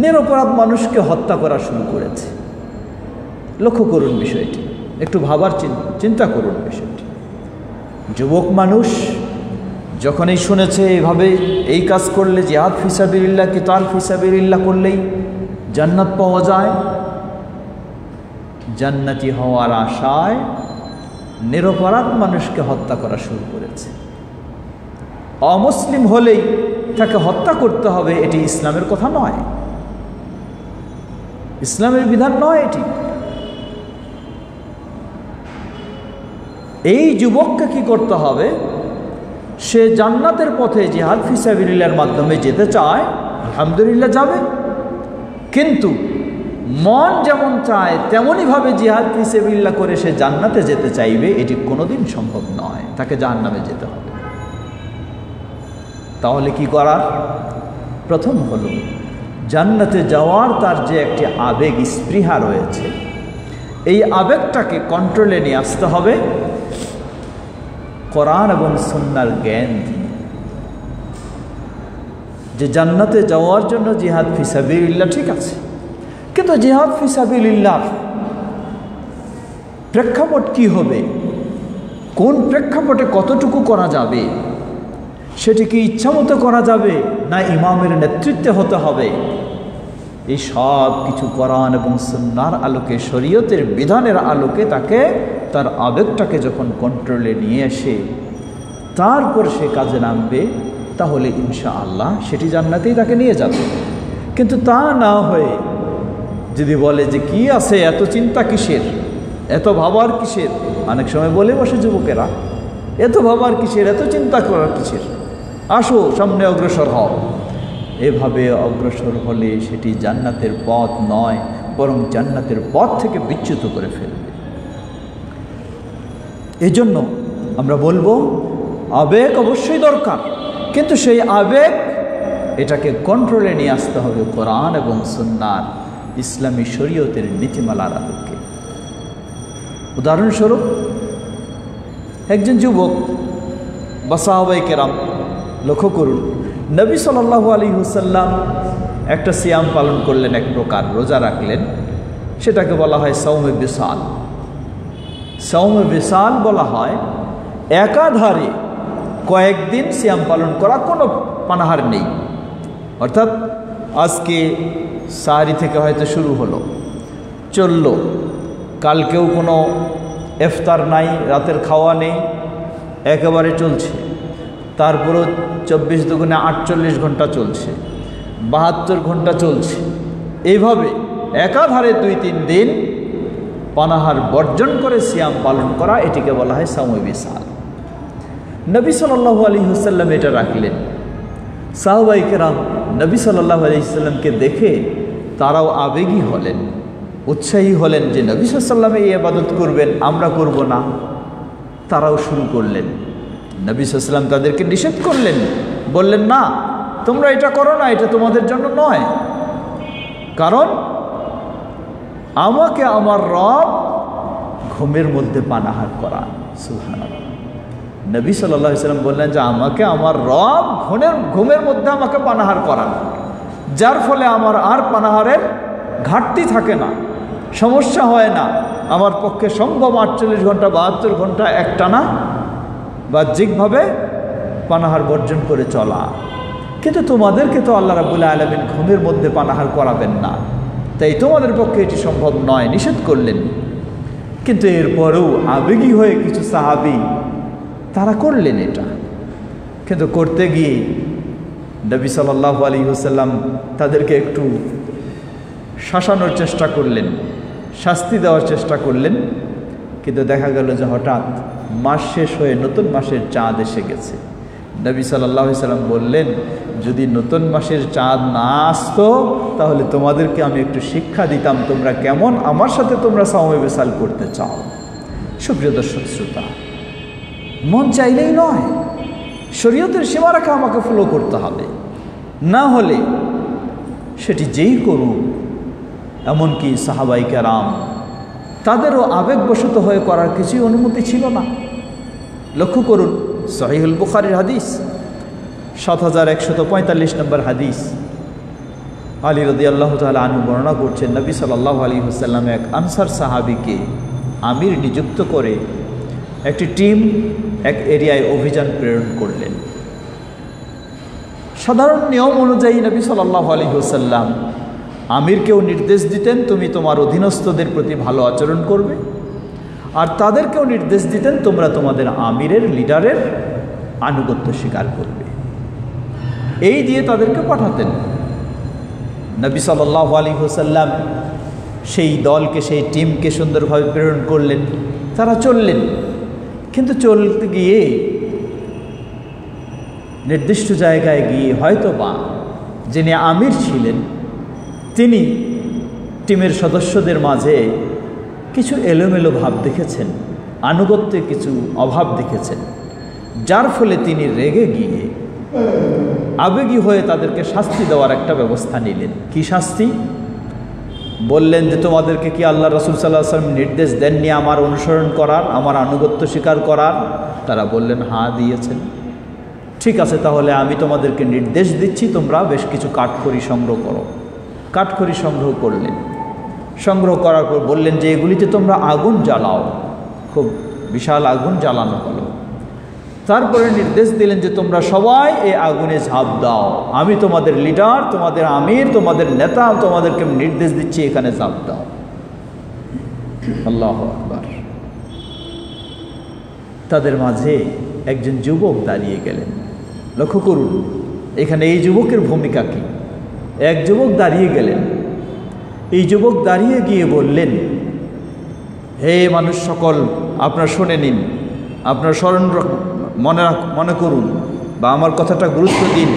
নিরপরাধ মানুষকে হত্যা করা শুরু করেছে। লক্ষ্য করুন বিষয়টি, একটু ভাবার চিন্তা করুন বিষয়টি। যুবক মানুষ যখনই শুনেছে এইভাবে এই কাজ করলে, জিহাদ ফি সাবিলিল্লাহ, কিতাল ফি সাবিলিল্লাহ করলেই জান্নাত পাওয়া যায়, জান্নাতি হওয়ার আশায় নিরপরাধ মানুষকে হত্যা করা শুরু করেছে। অমুসলিম হলেই তাকে হত্যা করতে হবে, এটি ইসলামের কথা নয়, ইসলামের বিধান নয় এটি। এই যুবককে কি করতে হবে? সে জান্নাতের পথে জিহাদ ফি সাবিলিল্লাহর মাধ্যমে যেতে চায়, আলহামদুলিল্লাহ যাবে, কিন্তু মন যেমন চায় তেমনইভাবে জিহাদ ফি সাবিলিল্লাহ করে সে জান্নাতে যেতে চাইবে, এটি কোনোদিন সম্ভব নয়, তাকে জাহান্নামে যেতে হবে। তাহলে কি করার? প্রথম হলো জান্নাতে যাওয়ার তার যে একটি আবেগ, স্পৃহা রয়েছে, এই আবেগটাকে কন্ট্রোলে নিয়ে আসতে হবে কোরআন এবং সুন্নাহর জ্ঞান দিয়ে। যে জান্নাতে যাওয়ার জন্য জিহাদ ফি সাবিলিল্লাহ ঠিক আছে, কিন্তু জিহাদ ফি সাবিলিল্লাহ প্রেক্ষাপট কি হবে, কোন প্রেক্ষাপটে কতটুকু করা যাবে, সেটি কি ইচ্ছামতো করা যাবে না ইমামের নেতৃত্বে হতে হবে, এই সব কিছু কোরআন এবং সুন্নাহর আলোকে, শরীয়তের বিধানের আলোকে তাকে তার আবেগটাকে যখন কন্ট্রোলে নিয়ে এসে তারপর সে কাজে নামবে, তাহলে ইনশাআল্লাহ সেটি জান্নাতেই তাকে নিয়ে যাবে। কিন্তু তা না হয়ে যদি বলে যে কি আছে, এত চিন্তা কিসের, এত ভাবার কিসের, অনেক সময় বলে বসে যুবকেরা, এত ভাবার কিসের, এত চিন্তা করার কিসের, আসো সামনে অগ্রসর হও, এভাবে অগ্রসর হলে সেটি জান্নাতের পথ নয়, বরং জান্নাতের পথ থেকে বিচ্যুত করে ফেলবে। এজন্য আমরা বলবো আবেগ অবশ্যই দরকার, কিন্তু সেই আবেগ এটাকে কন্ট্রোলে নিয়ে আসতে হবে কোরআন এবং সুন্নাহর, ইসলামী শরীয়তের নীতিমালার আলোকে। উদাহরণস্বরূপ একজন যুবক বা সাহাবায়ে কেরাম, লক্ষ্য করুন, নবী সাল্লাল্লাহু আলাইহি ওয়াসাল্লাম একটা সিয়াম পালন করলেন, এক প্রকার রোজা রাখলেন, সেটাকে বলা হয় সাওমে বিসাল। সাওমে বিসাল বলা হয় একাধারে কয়েকদিন সিয়াম পালন করা, কোনো পানাহার নেই। অর্থাৎ আজকে সাহারি থেকে হয়তো শুরু হলো, চলল, কালকেও কোনো ইফতার নাই, রাতের খাওয়া নেই, একেবারে চলছে, তারপরও 24 দুগুণে 48 ঘন্টা চলছে, 72 ঘন্টা চলছে। এইভাবে একাধারে 2-3 দিন পানাহার বর্জন করে সিয়াম পালন করা, এটিকে বলা হয় সাওমে বিসাল। নবী সাল্লাল্লাহু আলাইহি ওয়াসাল্লাম এটা রাখলেন। সাহাবায়ে কেরাম নবী সাল্লাল্লাহু আলাইহি ওয়াসাল্লামকে দেখে তারাও আবেগী হলেন, উৎসাহী হলেন যে নবী সাল্লাল্লাহু আলাইহি ওয়াসাল্লাম এই ইবাদত করবেন, আমরা করব না। তারাও শুরু করলেন। নবী সাল্লাল্লাহু আলাইহি ওয়াসাল্লাম তাদেরকে নিষেধ করলেন, বললেন না তোমরা এটা করো না, এটা তোমাদের জন্য নয়। কারণ আমাকে আমার রব ঘুমের মধ্যে পানাহার করান। সুবহানাল্লাহ। নবী সাল্লাল্লাহু আলাইহি ওয়াসাল্লাম বললেন যে আমাকে আমার রব ঘুমের মধ্যে আমাকে পানাহার করান, যার ফলে আমার আর পানাহারের ঘাটতি থাকে না, সমস্যা হয় না। আমার পক্ষে সম্ভব 48 ঘন্টা 72 ঘন্টা একটানা বাহ্যিকভাবে পানাহার বর্জন করে চলা। কিন্তু তোমাদেরকে তো আল্লাহ রাব্বুল আলামিন ঘুমের মধ্যে পানাহার করাবেন না, তাই তোমাদের পক্ষে এটি সম্ভব নয়, নিষেধ করলেন। কিন্তু এরপরেও আবেগী হয়ে কিছু সাহাবী তারা করলেন এটা। কিন্তু করতে গিয়ে নবী সাল্লাল্লাহু আলাইহি ওয়াসাল্লাম তাদেরকে একটু শাসানোর চেষ্টা করলেন, শাস্তি দেওয়ার চেষ্টা করলেন। কিন্তু দেখা গেল যে হঠাৎ মাস শেষ হয়ে নতুন মাসের চাঁদ এসে গেছে। নবী সাল্লাল্লাহু আলাইহি ওয়াসাল্লাম বললেন, যদি নতুন মাসের চাঁদ না আসতো তাহলে তোমাদেরকে আমি একটু শিক্ষা দিতাম, তোমরা কেমন আমার সাথে তোমরা সাওমে বিসাল করতে চাও। সুপ্রিয় দর্শক শ্রোতা, মন চাইলেই নয়, শরীয়তের সীমারেখা আমাকে ফলো করতে হবে, না হলে সেটি যেই করুক। এমনকি সাহাবায়ে কেরাম তাদেরও আবেগবশত হয়ে করার কিছুই অনুমতি ছিল না। লক্ষ্য করুন সহিহুল বুখারীর হাদিস 7145 নম্বর হাদিস। আলী রাদিয়াল্লাহু তাআলা আনহু বর্ণনা করছেন, নবী সাল্লাল্লাহু আলাইহি ওয়াসাল্লাম এক আনসার সাহাবীকে আমির নিযুক্ত করে একটি টিম এক এরিয়ায় অভিযান প্রেরণ করলেন। সাধারণ নিয়ম অনুযায়ী নবী সাল্লাল্লাহু আলাইহি ওয়াসাল্লাম আমিরকেও নির্দেশ দিতেন, তুমি তোমার অধীনস্থদের প্রতি ভালো আচরণ করবে, আর তাদেরকেও নির্দেশ দিতেন, তোমরা তোমাদের আমিরের লিডারের আনুগত্য স্বীকার করবে। এই দিয়ে তাদেরকে পাঠাতেন। নবী সাল্লাল্লাহু আলাইহি ওয়াসাল্লাম সেই দলকে, সেই টিমকে সুন্দরভাবে প্রেরণ করলেন। তারা চললেন, কিন্তু চলতে গিয়ে নির্দিষ্ট জায়গায় গিয়ে হয়তো বা যিনি আমির ছিলেন তিনি টিমের সদস্যদের মাঝে কিছু এলোমেলো ভাব দেখেছেন, আনুগত্যে কিছু অভাব দেখেছেন, যার ফলে তিনি রেগে গিয়ে আবেগী হয়ে তাদেরকে শাস্তি দেওয়ার একটা ব্যবস্থা নিলেন। কি শাস্তি? বললেন যে তোমাদেরকে কি আল্লাহ রাসূল সাল্লাল্লাহু আলাইহি ওয়াসাল্লাম নির্দেশ দেননি আমার অনুসরণ করার, আমার আনুগত্য স্বীকার করার? তারা বললেন হ্যাঁ দিয়েছেন। ঠিক আছে, তাহলে আমি তোমাদেরকে নির্দেশ দিচ্ছি, তোমরা বেশ কিছু কাঠখড়ি সংগ্রহ করো। কাঠখড়ি সংগ্রহ করলেন। সংগ্রহ করার পর বললেন যে এগুলিতে তোমরা আগুন জ্বালাও। খুব বিশাল আগুন জ্বালানো হলো। তারপরে নির্দেশ দিলেন যে তোমরা সবাই এই আগুনে ঝাঁপ দাও, আমি তোমাদের লিডার, তোমাদের আমির, তোমাদের নেতা, তোমাদেরকে নির্দেশ দিচ্ছি এখানে ঝাঁপ দাও। আল্লাহু আকবার। তাদের মাঝে একজন যুবক দাঁড়িয়ে গেলেন। লক্ষ্য করুন এখানে এই যুবকের ভূমিকা কি। এক যুবক দাঁড়িয়ে গেলেন। এই যুবক দাঁড়িয়ে গিয়ে বললেন, হে মানুষ সকল, আপনারা শুনে নিন, আপনারা স্মরণ মনে করুন বা আমার কথাটা গুরুত্ব দিন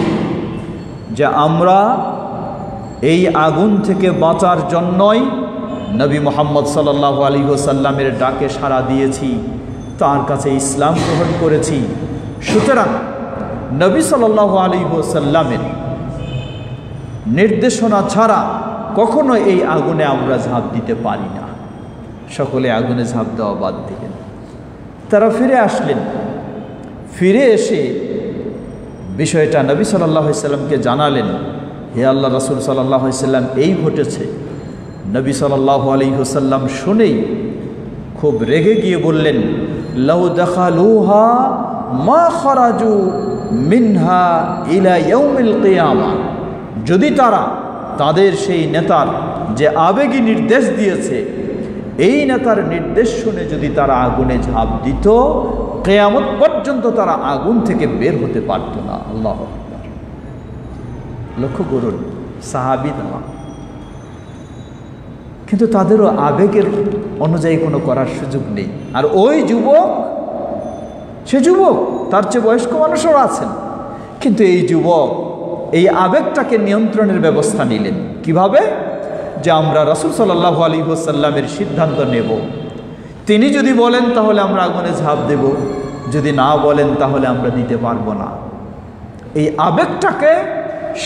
যে আমরা এই আগুন থেকে বাঁচার জন্যই নবী মুহাম্মদ সাল্লাল্লাহু আলাইহি ওয়াসাল্লামের ডাকে সাড়া দিয়েছি, তার কাছে ইসলাম গ্রহণ করেছি। সুতরাং নবী সাল্লাল্লাহু আলাইহি ওয়াসাল্লামের নির্দেশনা ছাড়া কখনো এই আগুনে আমরা ঝাঁপ দিতে পারি না। সকলে আগুনে ঝাঁপ দেওয়া বাদ দিলেন। তারা ফিরে আসলেন। ফিরে এসে বিষয়টা নবী সাল্লাল্লাহু আলাইহি ওয়াসাল্লামকে জানালেন। হে আল্লাহ রাসূল সাল্লাল্লাহু আলাইহি ওয়াসাল্লাম, এই ঘটেছে। নবী সাল্লাল্লাহু আলাইহি ওয়াসাল্লাম শুনেই খুব রেগে গিয়ে বললেন, লাউ দাখালুহা মা খারাজু মিনহা ইলা ইয়াউমিল কিয়ামা। যদি তারা তাদের সেই নেতার যে আবেগী নির্দেশ দিয়েছে এই নেতার নির্দেশ শুনে যদি তারা আগুনে ঝাঁপ দিত, কিয়ামত পর্যন্ত তারা আগুন থেকে বের হতে পারত না। আল্লাহু আকবার। লক্ষ্য করুন, সাহাবী না, কিন্তু তাদেরও আবেগের অনুযায়ী কোনো করার সুযোগ নেই। আর ওই যুবক, সে যুবক, তার চেয়ে বয়স্ক মানুষও আছেন, কিন্তু এই যুবক এই আবেগটাকে নিয়ন্ত্রণের ব্যবস্থা নিলেন। কিভাবে? যে আমরা রাসূল সাল্লাল্লাহু আলাইহি ওয়াসাল্লামের সিদ্ধান্ত নেব, তিনি যদি বলেন তাহলে আমরা আগুনে ঝাঁপ দেব, যদি না বলেন তাহলে আমরা দিতে পারবো না। এই আবেগটাকে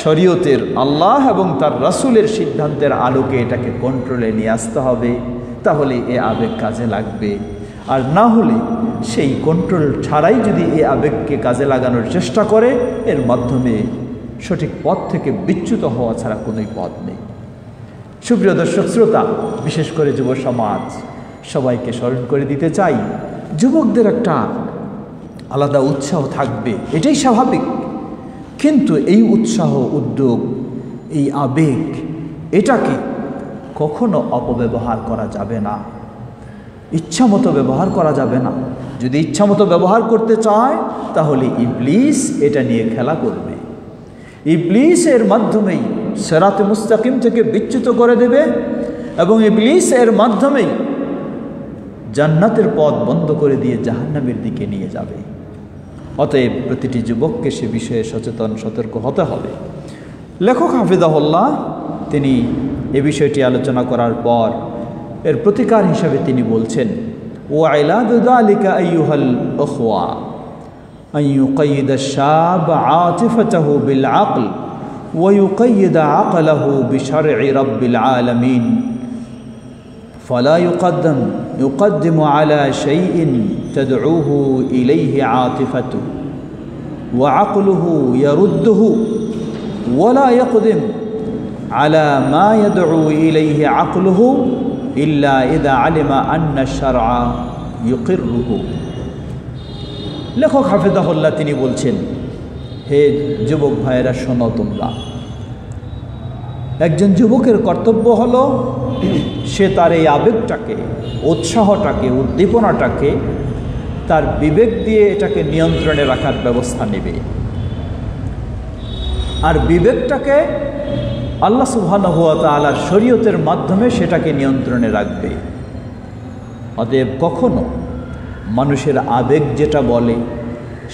শরীয়তের, আল্লাহ এবং তার রাসূলের সিদ্ধান্তের আলোকে এটাকে কন্ট্রোলে নিয়ে আসতে হবে, তাহলে এই আবেগ কাজে লাগবে। আর না হলে সেই কন্ট্রোল ছাড়াই যদি এই আবেগকে কাজে লাগানোর চেষ্টা করে, এর মাধ্যমে সঠিক পথ থেকে বিচ্যুত হওয়া ছাড়া কোনোই পথ নেই। সুপ্রিয় দর্শক শ্রোতা, বিশেষ করে যুব সমাজ, সবাইকে স্মরণ করে দিতে চাই, যুবকদের একটা আলাদা উৎসাহ থাকবে, এটাই স্বাভাবিক। কিন্তু এই উৎসাহ, উদ্যোগ, এই আবেগ, এটাকে কখনো অপব্যবহার করা যাবে না, ইচ্ছামতো ব্যবহার করা যাবে না। যদি ইচ্ছামতো ব্যবহার করতে চায়, তাহলে ইবলিস এটা নিয়ে খেলা করবে। ইবলিস এর মাধ্যমেই সিরাতে মুস্তাকিম থেকে বিচ্যুত করে দেবে, এবং ইবলিস এর মাধ্যমেই জান্নাতের পথ বন্ধ করে দিয়ে জাহান্নামের দিকে নিয়ে যাবে। অতএব প্রতিটি যুবককে সে বিষয়ে সচেতন, সতর্ক হতে হবে। লেখক হাফিজাহুল্লাহ তিনি এ বিষয়টি আলোচনা করার পর এর প্রতিকার হিসাবে তিনি বলছেন, ওয়া ইলাদু যালিকা আইয়ুহাল উখওয়া আন ইউকাইয়িদা আশ-শাব আতিফাতাহু বিল আকল ওয়া ইউকাইয়িদা আকলাহু বিশরঈ রাব্বিল আলামিন فلا يقدم على شيء تدعوه إليه عاطفته وعقله يرده ولا يقدم على ما يدعو إليه عقله إلا إذا علم أن الشرع يقره। লেখক হাফিজাহুল্লাহ তিনি বলছেন, হে যুবক ভাইয়েরা শোনো, তোমরা, একজন যুবকের কর্তব্য হলো সে তার এই আবেগটাকে, উৎসাহটাকে, উদ্দীপনাটাকে তার বিবেক দিয়ে এটাকে নিয়ন্ত্রণে রাখার ব্যবস্থা নেবে। আর বিবেকটাকে আল্লাহ সুবহানাহু ওয়া তাআলার শরীয়তের মাধ্যমে সেটাকে নিয়ন্ত্রণে রাখবে। অতএব কখনো মানুষের আবেগ যেটা বলে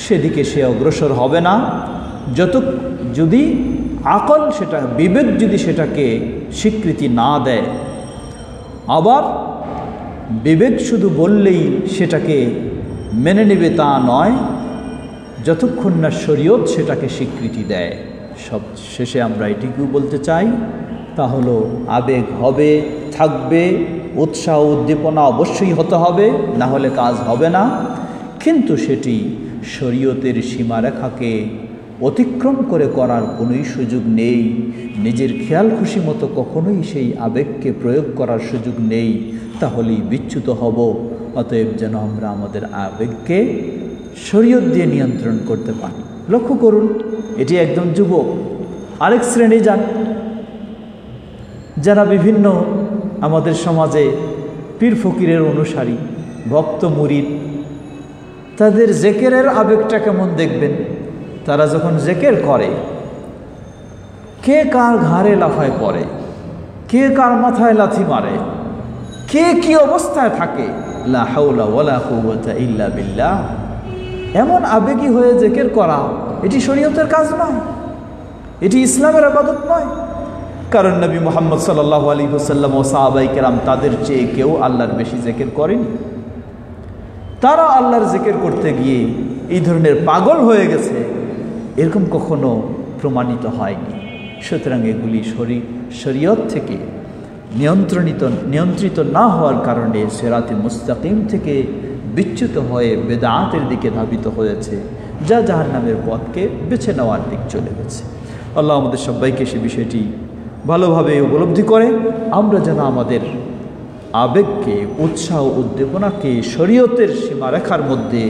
সেদিকে সে অগ্রসর হবে না, যদি আকল, সেটা বিবেক যদি সেটাকে স্বীকৃতি না দেয়। আবার বিবেক শুধু বললেই সেটাকে মেনে নেবে তা নয়, যতক্ষণ না শরীয়ত সেটাকে স্বীকৃতি দেয়। সব শেষে আমরা এটিকেও বলতে চাই, তা হলো আবেগ হবে, থাকবে, উৎসাহ উদ্দীপনা অবশ্যই হতে হবে, না হলে কাজ হবে না। কিন্তু সেটি শরীয়তের সীমারেখাকে অতিক্রম করে করার কোনোই সুযোগ নেই। নিজের খেয়াল খুশি মতো কখনোই সেই আবেগকে প্রয়োগ করার সুযোগ নেই, তাহলেই বিচ্যুত হব। অতএব যেন আমরা আমাদের আবেগকে শরীয়ত দিয়ে নিয়ন্ত্রণ করতে পারি। লক্ষ্য করুন, এটি একদম যুবক। আরেক শ্রেণী যান, যারা বিভিন্ন আমাদের সমাজে পীর ফকিরের অনুসারী, ভক্ত মুরিদ, তাদের জেকেরের আবেগটা কেমন দেখবেন। তারা যখন জেকের করে, কে কার ঘাড়ে লাফায় পড়ে, কে কার মাথায় লাথি মারে, কে কি অবস্থায় থাকে, লা হাওলা ওয়ালা কুওয়াতা ইল্লা বিল্লাহ, এমন আবেগী হয়ে জেকের করা, এটি শরীয়তের কাজ নয়, এটি ইসলামের ইবাদত নয়। কারণ নবী মুহাম্মদ সাল্লাল্লাহু আলাইহি ওয়াসাল্লাম ও সাহাবায়ে কেরাম তাদের চেয়ে কেউ আল্লাহর বেশি জিকির করেনি। তারা আল্লাহর জিকির করতে গিয়ে এই ধরনের পাগল হয়ে গেছে, এরকম কখনো প্রমাণিত হয়নি। সুতরাং এগুলি শরীয়ত থেকে নিয়ন্ত্রিত না হওয়ার কারণে সিরাতে মুস্তাকিম থেকে বিচ্যুত হয়ে বেদাতের দিকে ধাবিত হয়েছে, যা জাহান্নামের পথকে বেছে নেওয়ার দিক চলে গেছে। আল্লাহ আমাদের সবাইকে সে বিষয়টি ভালোভাবে উপলব্ধি করে আমরা যেন আমাদের আবেগকে, উৎসাহ উদ্দীপনাকে শরীয়তের সীমারেখার মধ্যে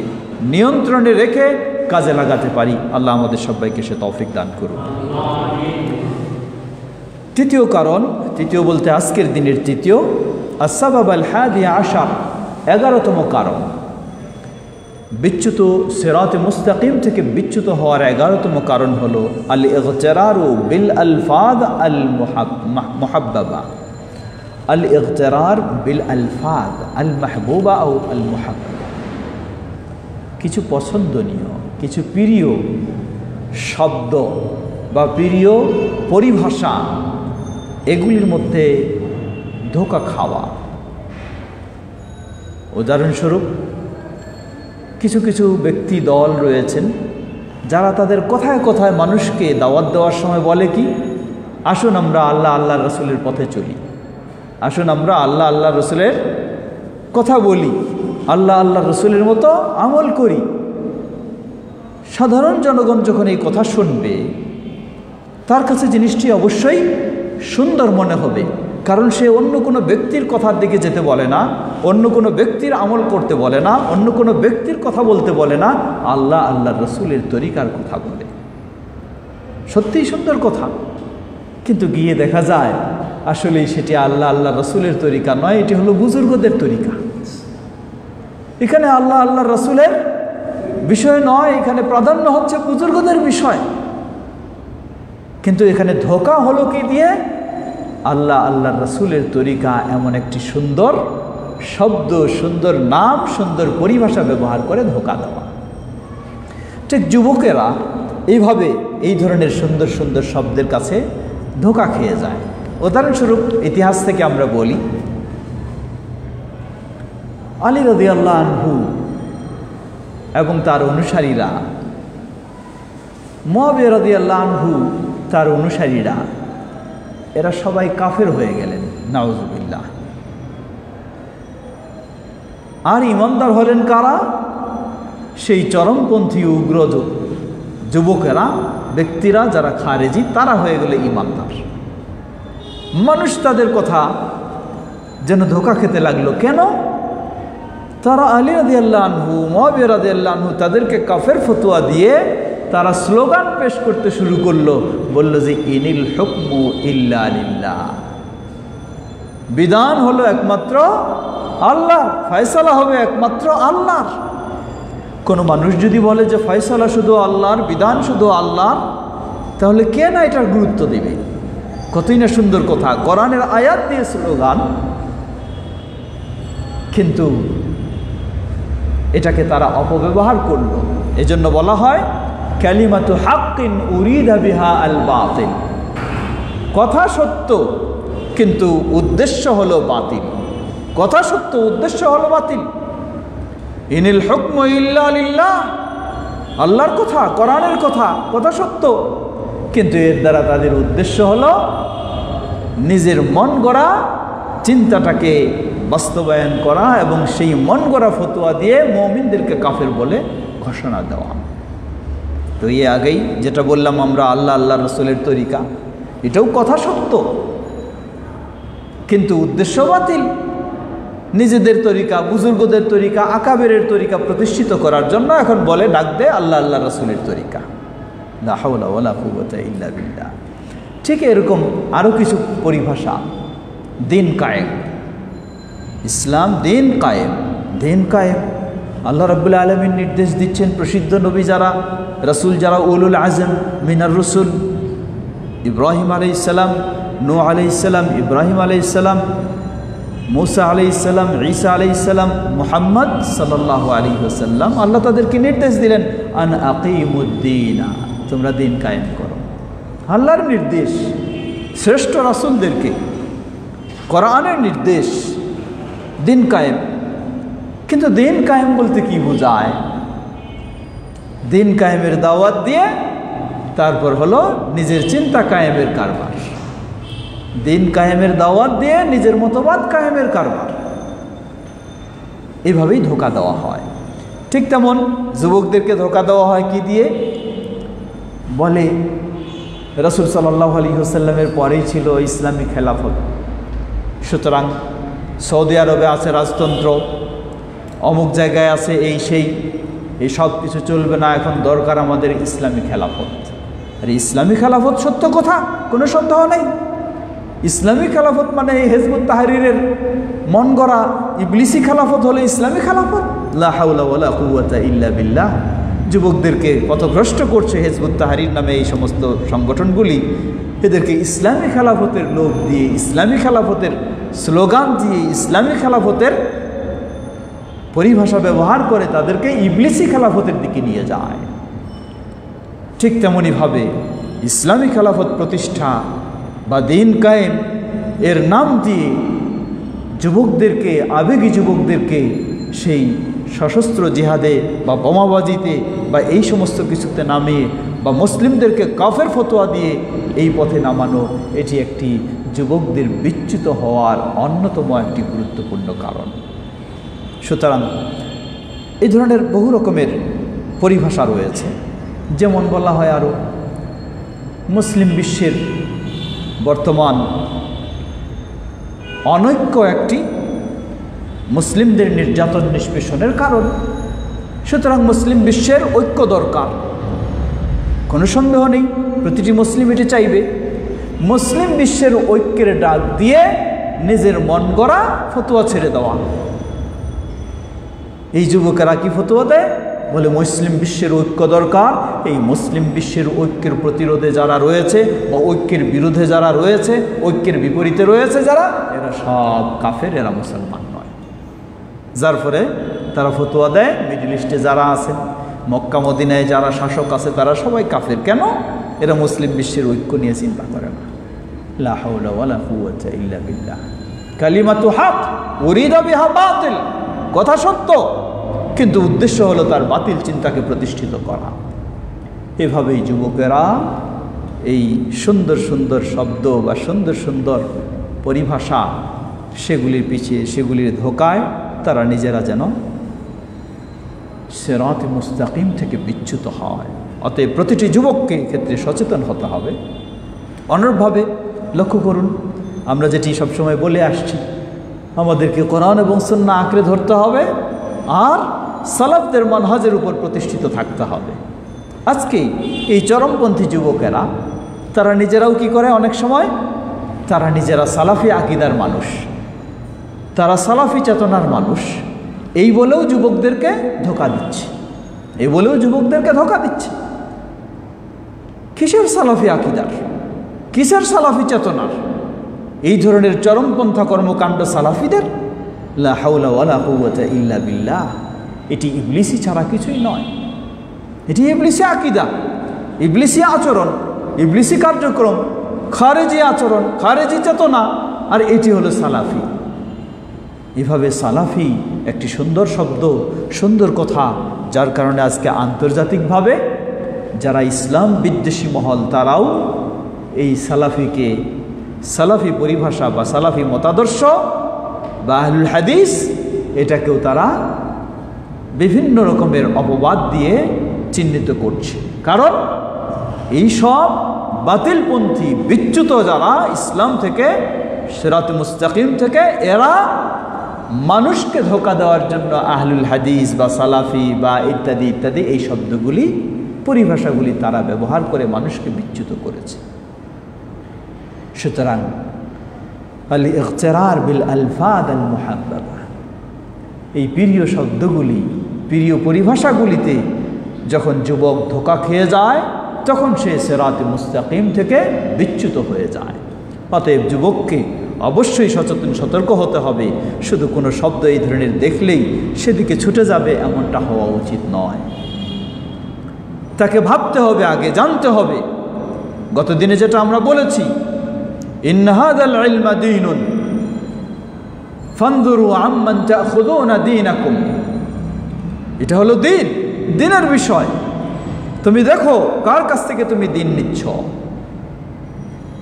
নিয়ন্ত্রণে রেখে কাজে লাগাতে পারি। আল্লাহ আমাদের সবাইকে সে তৌফিক দান করুন। তৃতীয় কারণ, তৃতীয় বলতে আজকের দিনের তৃতীয়, আসসাবাব আল হাদি আশার, 11তম কারণ, বিচ্যুত সিরাতে মুস্তাকিম থেকে বিচ্যুত হওয়ার 11তম কারণ হলো আল ইগতিরারু বিল আলফাজ আল মুহাব্বাবা, আল ইগতিরার বিল আলফাজ আল মাহবুবা ও আল মুহাব্বাবা। কিছু পছন্দনীয়, কিছু প্রিয় শব্দ বা প্রিয় পরিভাষা, এগুলির মধ্যে ধোঁকা খাওয়া। উদাহরণস্বরূপ কিছু কিছু ব্যক্তি দল রয়েছেন যারা তাদের কথায় কথায় মানুষকে দাওয়াত দেওয়ার সময় বলে কি, আসুন আমরা আল্লাহ আল্লাহ রসুলের পথে চলি, আসুন আমরা আল্লাহ আল্লাহ রসুলের কথা বলি, আল্লাহ আল্লাহ রসুলের মতো আমল করি। সাধারণ জনগণ যখন এই কথা শুনবে তার কাছে জিনিসটি অবশ্যই সুন্দর মনে হবে, কারণ সে অন্য কোনো ব্যক্তির কথার দিকে যেতে বলে না, অন্য কোনো ব্যক্তির আমল করতে বলে না, অন্য কোনো ব্যক্তির কথা বলতে বলে না, আল্লাহ আল্লাহ রসুলের তরিকার কথা বলে। সত্যিই সুন্দর কথা, কিন্তু গিয়ে দেখা যায় আসলেই সেটি আল্লাহ আল্লাহ রসুলের তরিকা নয়, এটি হলো বুজুর্গদের তরিকা। এখানে আল্লাহ আল্লাহ রসুলের বিষয় নয়, এখানে প্রাধান্য হচ্ছে বুজুর্গদের বিষয়। কিন্তু এখানে ধোঁকা হলো কি দিয়ে, আল্লাহ আল্লাহ রসুলের তরিকা এমন একটি সুন্দর শব্দ, সুন্দর নাম, সুন্দর পরিভাষা ব্যবহার করে ধোঁকা দেওয়া। ঠিক যুবকেরা এইভাবে এই ধরনের সুন্দর সুন্দর শব্দের কাছে ধোঁকা খেয়ে যায়। উদাহরণস্বরূপ ইতিহাস থেকে আমরা বলি, আলী রাদিয়াল্লাহু আনহু এবং তার অনুসারীরা, মুআবিয়া রাদিয়াল্লাহু আনহু তার অনুসারীরা, এরা সবাই কাফের হয়ে গেলেন, নাউজুবিল্লাহ। আর ইমানদার হলেন কারা? সেই চরমপন্থী উগ্র যুবকেরা, ব্যক্তিরা যারা খারেজি, তারা হয়ে গেলে ইমানদার। মানুষ তাদের কথা যেন ধোঁকা খেতে লাগলো। কেন? তারা আলী রাদিয়াল্লাহু আনহু, মুআবিয়া রাদিয়াল্লাহু আনহু তাদেরকে কাফের ফতোয়া দিয়ে তারা স্লোগান পেশ করতে শুরু করলো, বলল যে ইনিল হুকমু ইল্লা লিল্লাহ, বিধান হলো একমাত্র আল্লাহ, ফয়সালা হবে একমাত্র আল্লাহর। কোনো মানুষ যদি বলে যে ফয়সালা শুধু আল্লাহর, বিধান শুধু আল্লাহর, তাহলে কে না এটার গুরুত্ব দিবে? কতই না সুন্দর কথা, কোরআনের আয়াত দিয়ে স্লোগান, কিন্তু এটাকে তারা অপব্যবহার করলো। এজন্য বলা হয় কালিমাতু হাক্কিন উরিদা বিহা আল বাতিল, কথা সত্য কিন্তু উদ্দেশ্য হলো বাতিল, কথা সত্য উদ্দেশ্য হলো বাতিল। ইনিল হুকমু ইল্লা লিল্লাহ, আল্লাহর কথা, কোরআনের কথা, কথা সত্য, কিন্তু এর দ্বারা তাদের উদ্দেশ্য হলো নিজের মন গড়া চিন্তাটাকে বাস্তবায়ন করা এবং সেই মন গড়া ফতোয়া দিয়ে মুমিনদেরকে কাফের বলে ঘোষণা দেওয়া। তো এ আগেই যেটা বললাম আমরা, আল্লাহ আল্লাহ রসুলের তরিকা, এটাও কথা সত্য কিন্তু উদ্দেশ্য বাতিল। নিজেদের তরিকা, বুজুর্গদের তরিকা, আকাবেরের তরিকা প্রতিষ্ঠিত করার জন্য এখন বলে ডাক দে আল্লাহ আল্লাহ রসুলের তরিকা। লা হাওলা ওয়ালা কুওয়াতা ইল্লা বিল্লাহ। ঠিক এরকম আরও কিছু পরিভাষা, দিন কায়েম, ইসলাম দিন কায়েম, দিন কায়েম। আল্লাহ রাব্বুল আলামিন নির্দেশ দিচ্ছেন, প্রসিদ্ধ নবী যারা, রসুল যারা, উলুল আজম মিনার রসুল, ইব্রাহিম আলাইহিস সালাম, নূহ আলাইহিস সালাম, ইব্রাহিম আলাইহিস সালাম, মুসা আলাইহিস সালাম, ঈসা আলাইহিস সালাম, মুহাম্মদ সাল্লাল্লাহু আলাইহি ওয়াসাল্লাম, আল্লাহ তাদেরকে নির্দেশ দিলেন আন আকিমুদ্দিন, তোমরা দিন কায়েম করো। আল্লাহর নির্দেশ, শ্রেষ্ঠ রাসূলদেরকে কোরআনের নির্দেশ, দিন কায়েম। কিন্তু দিন কায়েম বলতে কি বোঝায়? দিন কায়েমের দাওয়াত দিয়ে তারপর হলো নিজের চিন্তা কায়েমের কারবার, দিন কায়েমের দাওয়াত দিয়ে নিজের মতবাদ কায়েমের কারবার, এভাবেই ধোঁকা দেওয়া হয়। ঠিক তেমন যুবকদেরকে ধোঁকা দেওয়া হয় কি দিয়ে? বলে রাসূল সাল্লাল্লাহু আলাইহি ওয়াসাল্লামের পরেই ছিল ইসলামী খেলাফত, সুতরাং সৌদি আরবে আছে রাজতন্ত্র, অমুক জায়গায় আছে এই সেই, এই সব কিছু চলবে না, এখন দরকার আমাদের ইসলামী খেলাফত। আর ইসলামী খেলাফত সত্য কথা, কোনো সন্দেহ নেই। ইসলামী খেলাফত মানে হিজবুত তাহরীরের মন গড়া ইবলিসি খেলাফত হলে ইসলামী খেলাফত? লা হাওলা ওয়ালা কুওয়াতা ইল্লা বিল্লাহ। যুবকদেরকে পথভ্রষ্ট করছে হিজবুত তাহরীর নামে এই সমস্ত সংগঠনগুলি। এদেরকে ইসলামী খেলাফতের লোভ দিয়ে, ইসলামী খেলাফতের স্লোগান দিয়ে, ইসলামী খেলাফতের পরিভাষা ব্যবহার করে তাদেরকে ইবলিসি খেলাফতের দিকে নিয়ে যায়। ঠিক তেমনইভাবে ইসলামী খেলাফত প্রতিষ্ঠা বা দিন কায়েম এর নাম দিয়ে যুবকদেরকে, আবেগী যুবকদেরকে সেই সশস্ত্র জিহাদে বা বোমাবাজিতে বা এই সমস্ত কিছুতে নামিয়ে বা মুসলিমদেরকে কাফের ফতোয়া দিয়ে এই পথে নামানো, এটি একটি যুবকদের বিচ্যুত হওয়ার অন্যতম একটি গুরুত্বপূর্ণ কারণ। সুতরাং এই ধরনের বহু রকমের পরিভাষা রয়েছে। যেমন বলা হয় আরও, মুসলিম বিশ্বের বর্তমান অনৈক্য একটি মুসলিমদের নির্যাতন নিষ্পেষণের কারণ। সুতরাং মুসলিম বিশ্বের ঐক্য দরকার, কোনো সন্দেহ নেই। প্রতিটি মুসলিম এটি চাইবে। মুসলিম বিশ্বের ঐক্যের ডাক দিয়ে নিজের মন গড়া ফতোয়া ছেড়ে দেওয়া। এই যুবকেরা কি ফতোয়া দেয়? বলে মুসলিম বিশ্বের ঐক্য দরকার। এই মুসলিম বিশ্বের ঐক্যের প্রতিরোধে যারা রয়েছে বা ঐক্যের বিরুদ্ধে যারা রয়েছে, ঐক্যের বিপরীতে রয়েছে যারা, এরা সব কাফের, এরা মুসলমান নয়। যার ফলে তারা ফতোয়া দেয় মিডল ইস্টে যারা আছেন, মক্কা মদিনায় যারা শাসক আছে, তারা সবাই কাফের। কেন? এরা মুসলিম বিশ্বের ঐক্য নিয়ে চিন্তা করে না। লা হাওলা ওয়ালা কুওয়াতা ইল্লা বিল্লাহ। কালিমাতু হক উরিদা বিহা বাতিল। কথা সত্য, কিন্তু উদ্দেশ্য হলো তার বাতিল চিন্তাকে প্রতিষ্ঠিত করা। এভাবেই যুবকেরা এই সুন্দর সুন্দর শব্দ বা সুন্দর সুন্দর পরিভাষা, সেগুলির পিছিয়ে, সেগুলির ধোকায় তারা নিজেরা যেন সিরাত মুস্তাকিম থেকে বিচ্যুত হয়। অতএব প্রতিটি যুবককে ক্ষেত্রে সচেতন হতে হবে। অনুরূপভাবে লক্ষ্য করুন, আমরা যেটি সবসময় বলে আসছি, আমাদেরকে কোরআন এবং সুন্নাহ আঁকড়ে ধরতে হবে আর সালাফদের মানহাজের উপর প্রতিষ্ঠিত থাকতে হবে। আজকে এই চরমপন্থী যুবকেরা তারা নিজেরাও কি করে, অনেক সময় তারা নিজেরা সালাফি আকীদার মানুষ, তারা সালাফি চেতনার মানুষ, এই বলেও যুবকদেরকে ধোঁকা দিচ্ছে, এই বলেও যুবকদেরকে ধোঁকা দিচ্ছে। কিসের সালাফি আকীদার, কিসের সালাফি চেতনার? এই ধরনের চরমপন্থা কর্মকাণ্ড সালাফিদের। লা হাওলা ওয়ালা কুওয়াতা ইল্লা বিল্লাহ। এটি ইবলিসি ছাড়া কিছুই নয়। এটি ইবলিসি আকীদা, ইবলিসি আচরণ, ইবলিসি কার্যক্রম, খারেজি আচরণ, খারেজি চেতনা, আর এটি হলো সালাফি। এভাবে সালাফি একটি সুন্দর শব্দ, সুন্দর কথা, যার কারণে আজকে আন্তর্জাতিকভাবে যারা ইসলাম বিদ্বেষী মহল তারাও এই সালাফিকে, সালাফি পরিভাষা বা সালাফি মতাদর্শ বা আহলুল হাদিস, এটাকেও তারা বিভিন্ন রকমের অপবাদ দিয়ে চিহ্নিত করছে। কারণ এই সব বাতিলপন্থী বিচ্যুত যারা ইসলাম থেকে, সিরাত মুস্তাকিম থেকে, এরা মানুষকে ধোঁকা দেওয়ার জন্য আহলুল হাদিস বা সালাফি বা ইত্যাদি ইত্যাদি এই শব্দগুলি, পরিভাষাগুলি তারা ব্যবহার করে মানুষকে বিচ্যুত করেছে। সুতরাং আল ইগতিরার বিল আলফাদ আল মুহাব্বাবা, এই প্রিয় শব্দগুলি, প্রিয় পরিভাষাগুলিতে যখন যুবক ধোঁকা খেয়ে যায়, তখন সে সিরাত মুস্তাকিম থেকে বিচ্যুত হয়ে যায়। অতএব যুবককে অবশ্যই সচেতন, সতর্ক হতে হবে। শুধু কোনো শব্দ এই ধরনের দেখলেই সেদিকে ছুটে যাবে, এমনটা হওয়া উচিত নয়। তাকে ভাবতে হবে, আগে জানতে হবে। গতদিনে যেটা আমরা বলেছি, ইন্না হাযাল ইলমা দীনুন ফানজুরু আম্মান তাখুযুনা দীনাকুম। এটা হলো দিন, দিনের বিষয়। তুমি দেখো কার কাছ থেকে তুমি দিন নিচ্ছ।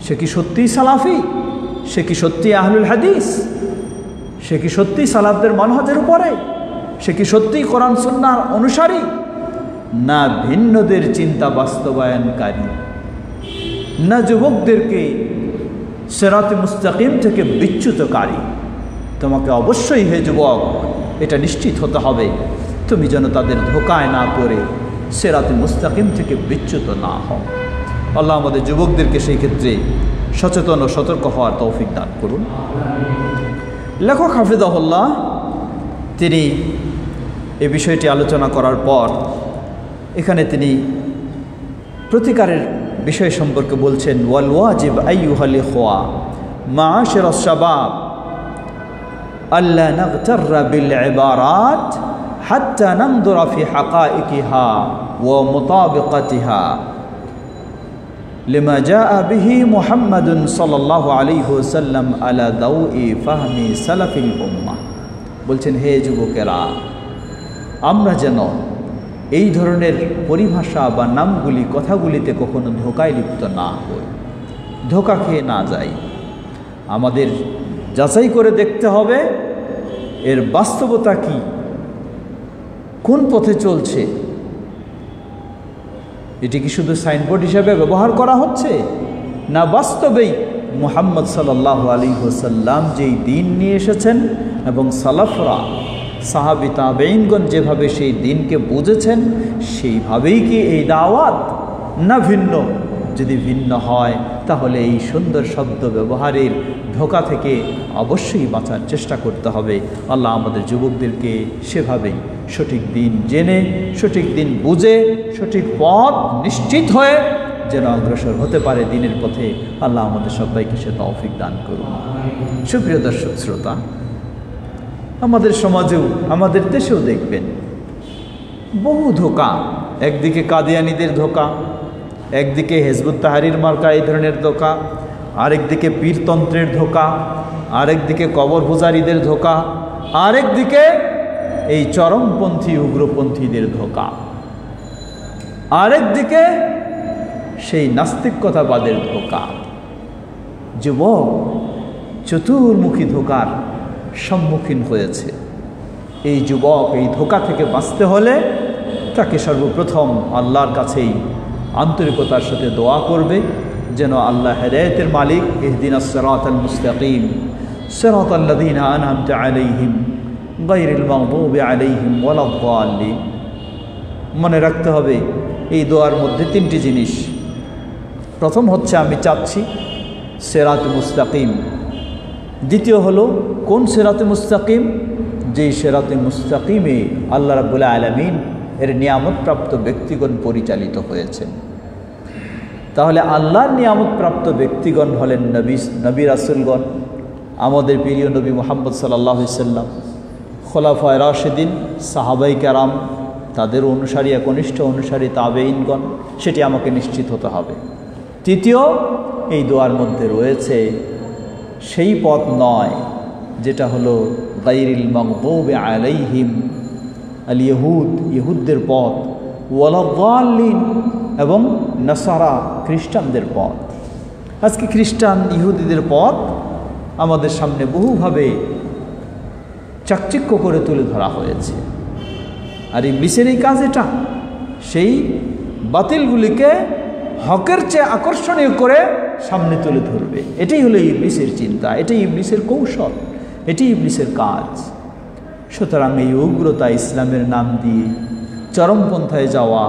সে কি সত্যিই সালাফি? সে কি সত্যি আহলুল হাদিস? সে কি সত্যি সালাফদের মানহাজের উপরে? সে কি সত্যি কোরআন সুন্নাহর অনুসারী, না ভিন্নদের চিন্তা বাস্তবায়নকারী, না যুবকদেরকে সিরাত মুস্তাকিম থেকে বিচ্যুতকারী? তোমাকে অবশ্যই হে যুবক এটা নিশ্চিত হতে হবে তুমি যেন তাদের ধোঁকায় না পড়ে সিরাত মুস্তাকিম থেকে বিচ্যুত না হও। আল্লাহ আমাদের যুবকদেরকে সেই ক্ষেত্রে সচেতন ও সতর্ক হওয়ার তৌফিক দান করুন। লেখক হাফিজাহুল্লাহ তিনি এই বিষয়টি আলোচনা করার পর এখানে তিনি প্রতিকারের বিষয় সম্পর্কে বলছেন, ওয়াল ওয়াজিব আইয়ুহাল ইখওয়া মাআশিরাশ শাবাব আল্লা নাগতাররা বিল ইবারাত হাত্তা নানদুরা ফি হাকাইকিহা ওয়া মুতাবিকাতিহা লিমা জাআ বিহি মুহাম্মাদুন সাল্লাল্লাহু আলাইহি ওয়াসাল্লাম আলা দাউই ফাহমি সালাফিল উম্মাহ। বলছেন, হে যুবকেরা, আমরা যেন এই ধরনের পরিভাষা বা নামগুলি কথাগুলিতে কখনো ধোঁকায় লিপ্ত না হই, ধোঁকা খেয়ে না যাই। আমাদের যাচাই করে দেখতে হবে এর বাস্তবতা কি, কোন পথে চলছে। এটি কি শুধু সাইনবোর্ড হিসাবে ব্যবহার করা হচ্ছে, না বাস্তবেই মুহাম্মদ সাল্লাল্লাহু আলাইহি ওয়াসাল্লাম যেই দিন নিয়ে এসেছেন এবং সালাফরা সাহাবী তাবেঈনগণ যেভাবে সেই দিনকে বুঝেছেন সেইভাবেই কি এই দাওয়াত, না ভিন্ন? যদি ভিন্ন হয় তাহলে এই সুন্দর শব্দ ব্যবহারের ধোঁকা থেকে অবশ্যই বাঁচার চেষ্টা করতে হবে। আল্লাহ আমাদের যুবকদেরকে সেভাবেই সঠিক দিন জেনে, সঠিক দিন বুঝে, সঠিক পথ নিশ্চিত হয়ে যেন অগ্রসর হতে পারে দিনের পথে। আল্লাহ আমাদের সবাইকে সে তৌফিক দান করুন। সুপ্রিয় দর্শক শ্রোতা, আমাদের সমাজেও আমাদের দেশেও দেখবেন বহু ধোঁকা। একদিকে কাদিয়ানীদের ধোঁকা, একদিকে হিজবুত তাহরীর মার্কা এই ধরনের ধোঁকা, আরেকদিকে পীরতন্ত্রের ধোঁকা, আরেকদিকে কবর পূজারীদের ধোঁকা, আরেকদিকে এই চরমপন্থী উগ্রপন্থীদের ধোঁকা, আরেকদিকে সেই নাস্তিকতাবাদের ধোঁকা। যুবক চতুর্মুখী ধোঁকার সম্মুখীন হয়েছে। এই যুবক এই ধোঁকা থেকে বাঁচতে হলে তাকে সর্বপ্রথম আল্লাহর কাছেই আন্তরিকতার সাথে দোয়া করবে যেন আল্লাহ হেদায়েতের মালিক ইহদিনাস সিরাতাল মুস্তাকিম সিরাতাল্লাযীনা আনআমতা আলাইহিম গায়রিল মাগদুবি আলাইহিম ওয়ালাদ-দাল্লিন। মনে রাখতে হবে এই দোয়ার মধ্যে তিনটি জিনিস। প্রথম হচ্ছে আমি চাচ্ছি সিরাতুল মুস্তাকিম। দ্বিতীয় হলো কোন সিরাতে মুস্তাকিম? যেই সিরাতে মুস্তাকিমে আল্লাহ রাব্বুল আলামিন এর নিয়ামতপ্রাপ্ত ব্যক্তিগণ পরিচালিত হয়েছেন। তাহলে আল্লাহর নিয়ামতপ্রাপ্ত ব্যক্তিগণ হলেন নবী রাসূলগণ, আমাদের প্রিয় নবী মুহাম্মদ সাল্লাল্লাহু আলাইহি সাল্লাম, খোলাফায়ে রাশিদিন, সাহাবায়ে কেরাম, তাদের অনুসারী একনিষ্ঠ অনুসারী তাবেঈনগণ, সেটি আমাকে নিশ্চিত হতে হবে। তৃতীয়, এই দোয়ার মধ্যে রয়েছে সেই পথ নয় যেটা হলো গায়রিল মাগদুবি আলাইহিম আল ইহুদ, ইহুদদের পথ, ওয়ালাদ-দাল্লিন এবং নাসারা খ্রিস্টানদের পথ। আজকে খ্রিস্টান ইহুদিদের পথ আমাদের সামনে বহুভাবে চাকচিক্য করে তুলে ধরা হয়েছে। আর ইবলীসের এই কাজ এটা, সেই বাতিলগুলিকে হকের চেয়ে আকর্ষণীয় করে সামনে তুলে ধরবে। এটাই হলো ইবলীসের চিন্তা, এটাই ইবলীসের কৌশল, এটাই ইবলীসের কাজ। সুতরাং এই উগ্রতা, ইসলামের নাম দিয়ে চরমপন্থায় যাওয়া,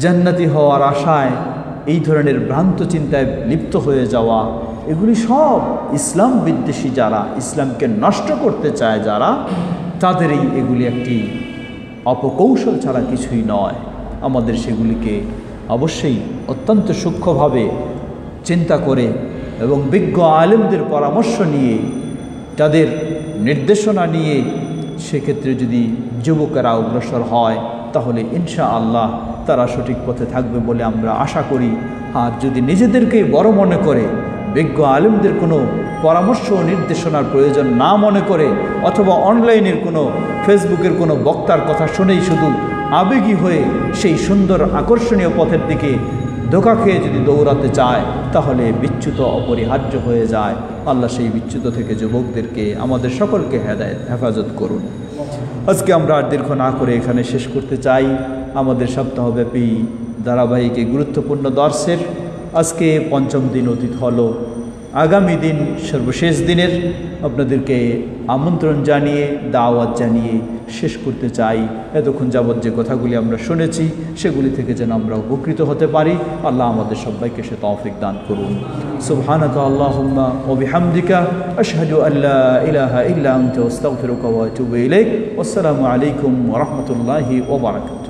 জান্নাতি হওয়ার আশায় এই ধরনের ভ্রান্ত চিন্তায় লিপ্ত হয়ে যাওয়া, এগুলি সব ইসলাম বিদ্বেষী যারা, ইসলামকে নষ্ট করতে চায় যারা, তাদেরই এগুলি একটি অপকৌশল ছাড়া কিছুই নয়। আমাদের সেগুলিকে অবশ্যই অত্যন্ত সূক্ষ্মভাবে চিন্তা করে এবং বিজ্ঞ আলেমদের পরামর্শ নিয়ে, তাদের নির্দেশনা নিয়ে সেক্ষেত্রে যদি যুবকেরা অগ্রসর হয় তাহলে ইনশাআল্লাহ তারা সঠিক পথে থাকবে বলে আমরা আশা করি। আর যদি নিজেদেরকেই বড় মনে করে, বিজ্ঞ আলেমদের কোনো পরামর্শ ও নির্দেশনার প্রয়োজন না মনে করে, অথবা অনলাইনের কোনো ফেসবুকের কোনো বক্তার কথা শুনেই শুধু আবেগী হয়ে সেই সুন্দর আকর্ষণীয় পথের দিকে ধোঁকা খেয়ে যদি দৌড়াতে চায় তাহলে বিচ্যুত অপরিহার্য হয়ে যায়। আল্লাহ সেই বিচ্যুত থেকে যুবকদেরকে, আমাদের সকলকে হেফাজত করুন। আজকে আমরা আর দীর্ঘ না করে এখানে শেষ করতে চাই আমাদের সপ্তাহব্যাপী ধারাবাহিক গুরুত্বপূর্ণ দর্শের। আজকে পঞ্চম দিন অতীত হলো। আগামী দিন সর্বশেষ দিনের আপনাদেরকে আমন্ত্রণ জানিয়ে দাওয়াত জানিয়ে শেষ করতে চাই। এতক্ষণ যাবৎ যে কথাগুলি আমরা শুনেছি সেগুলি থেকে যেন আমরা উপকৃত হতে পারি, আল্লাহ আমাদের সবাইকে সে তৌফিক দান করুন। সুবহানাকা আল্লাহুম্মা ওয়া বিহামদিকা আশহাদু আল্লা ইলাহা ইল্লা আনতা আস্তাগফিরুকা ওয়া আতুবু ইলাইক। আসসালামু আলাইকুম ওয়া রাহমাতুল্লাহি ওয়া বারাকাতুহু।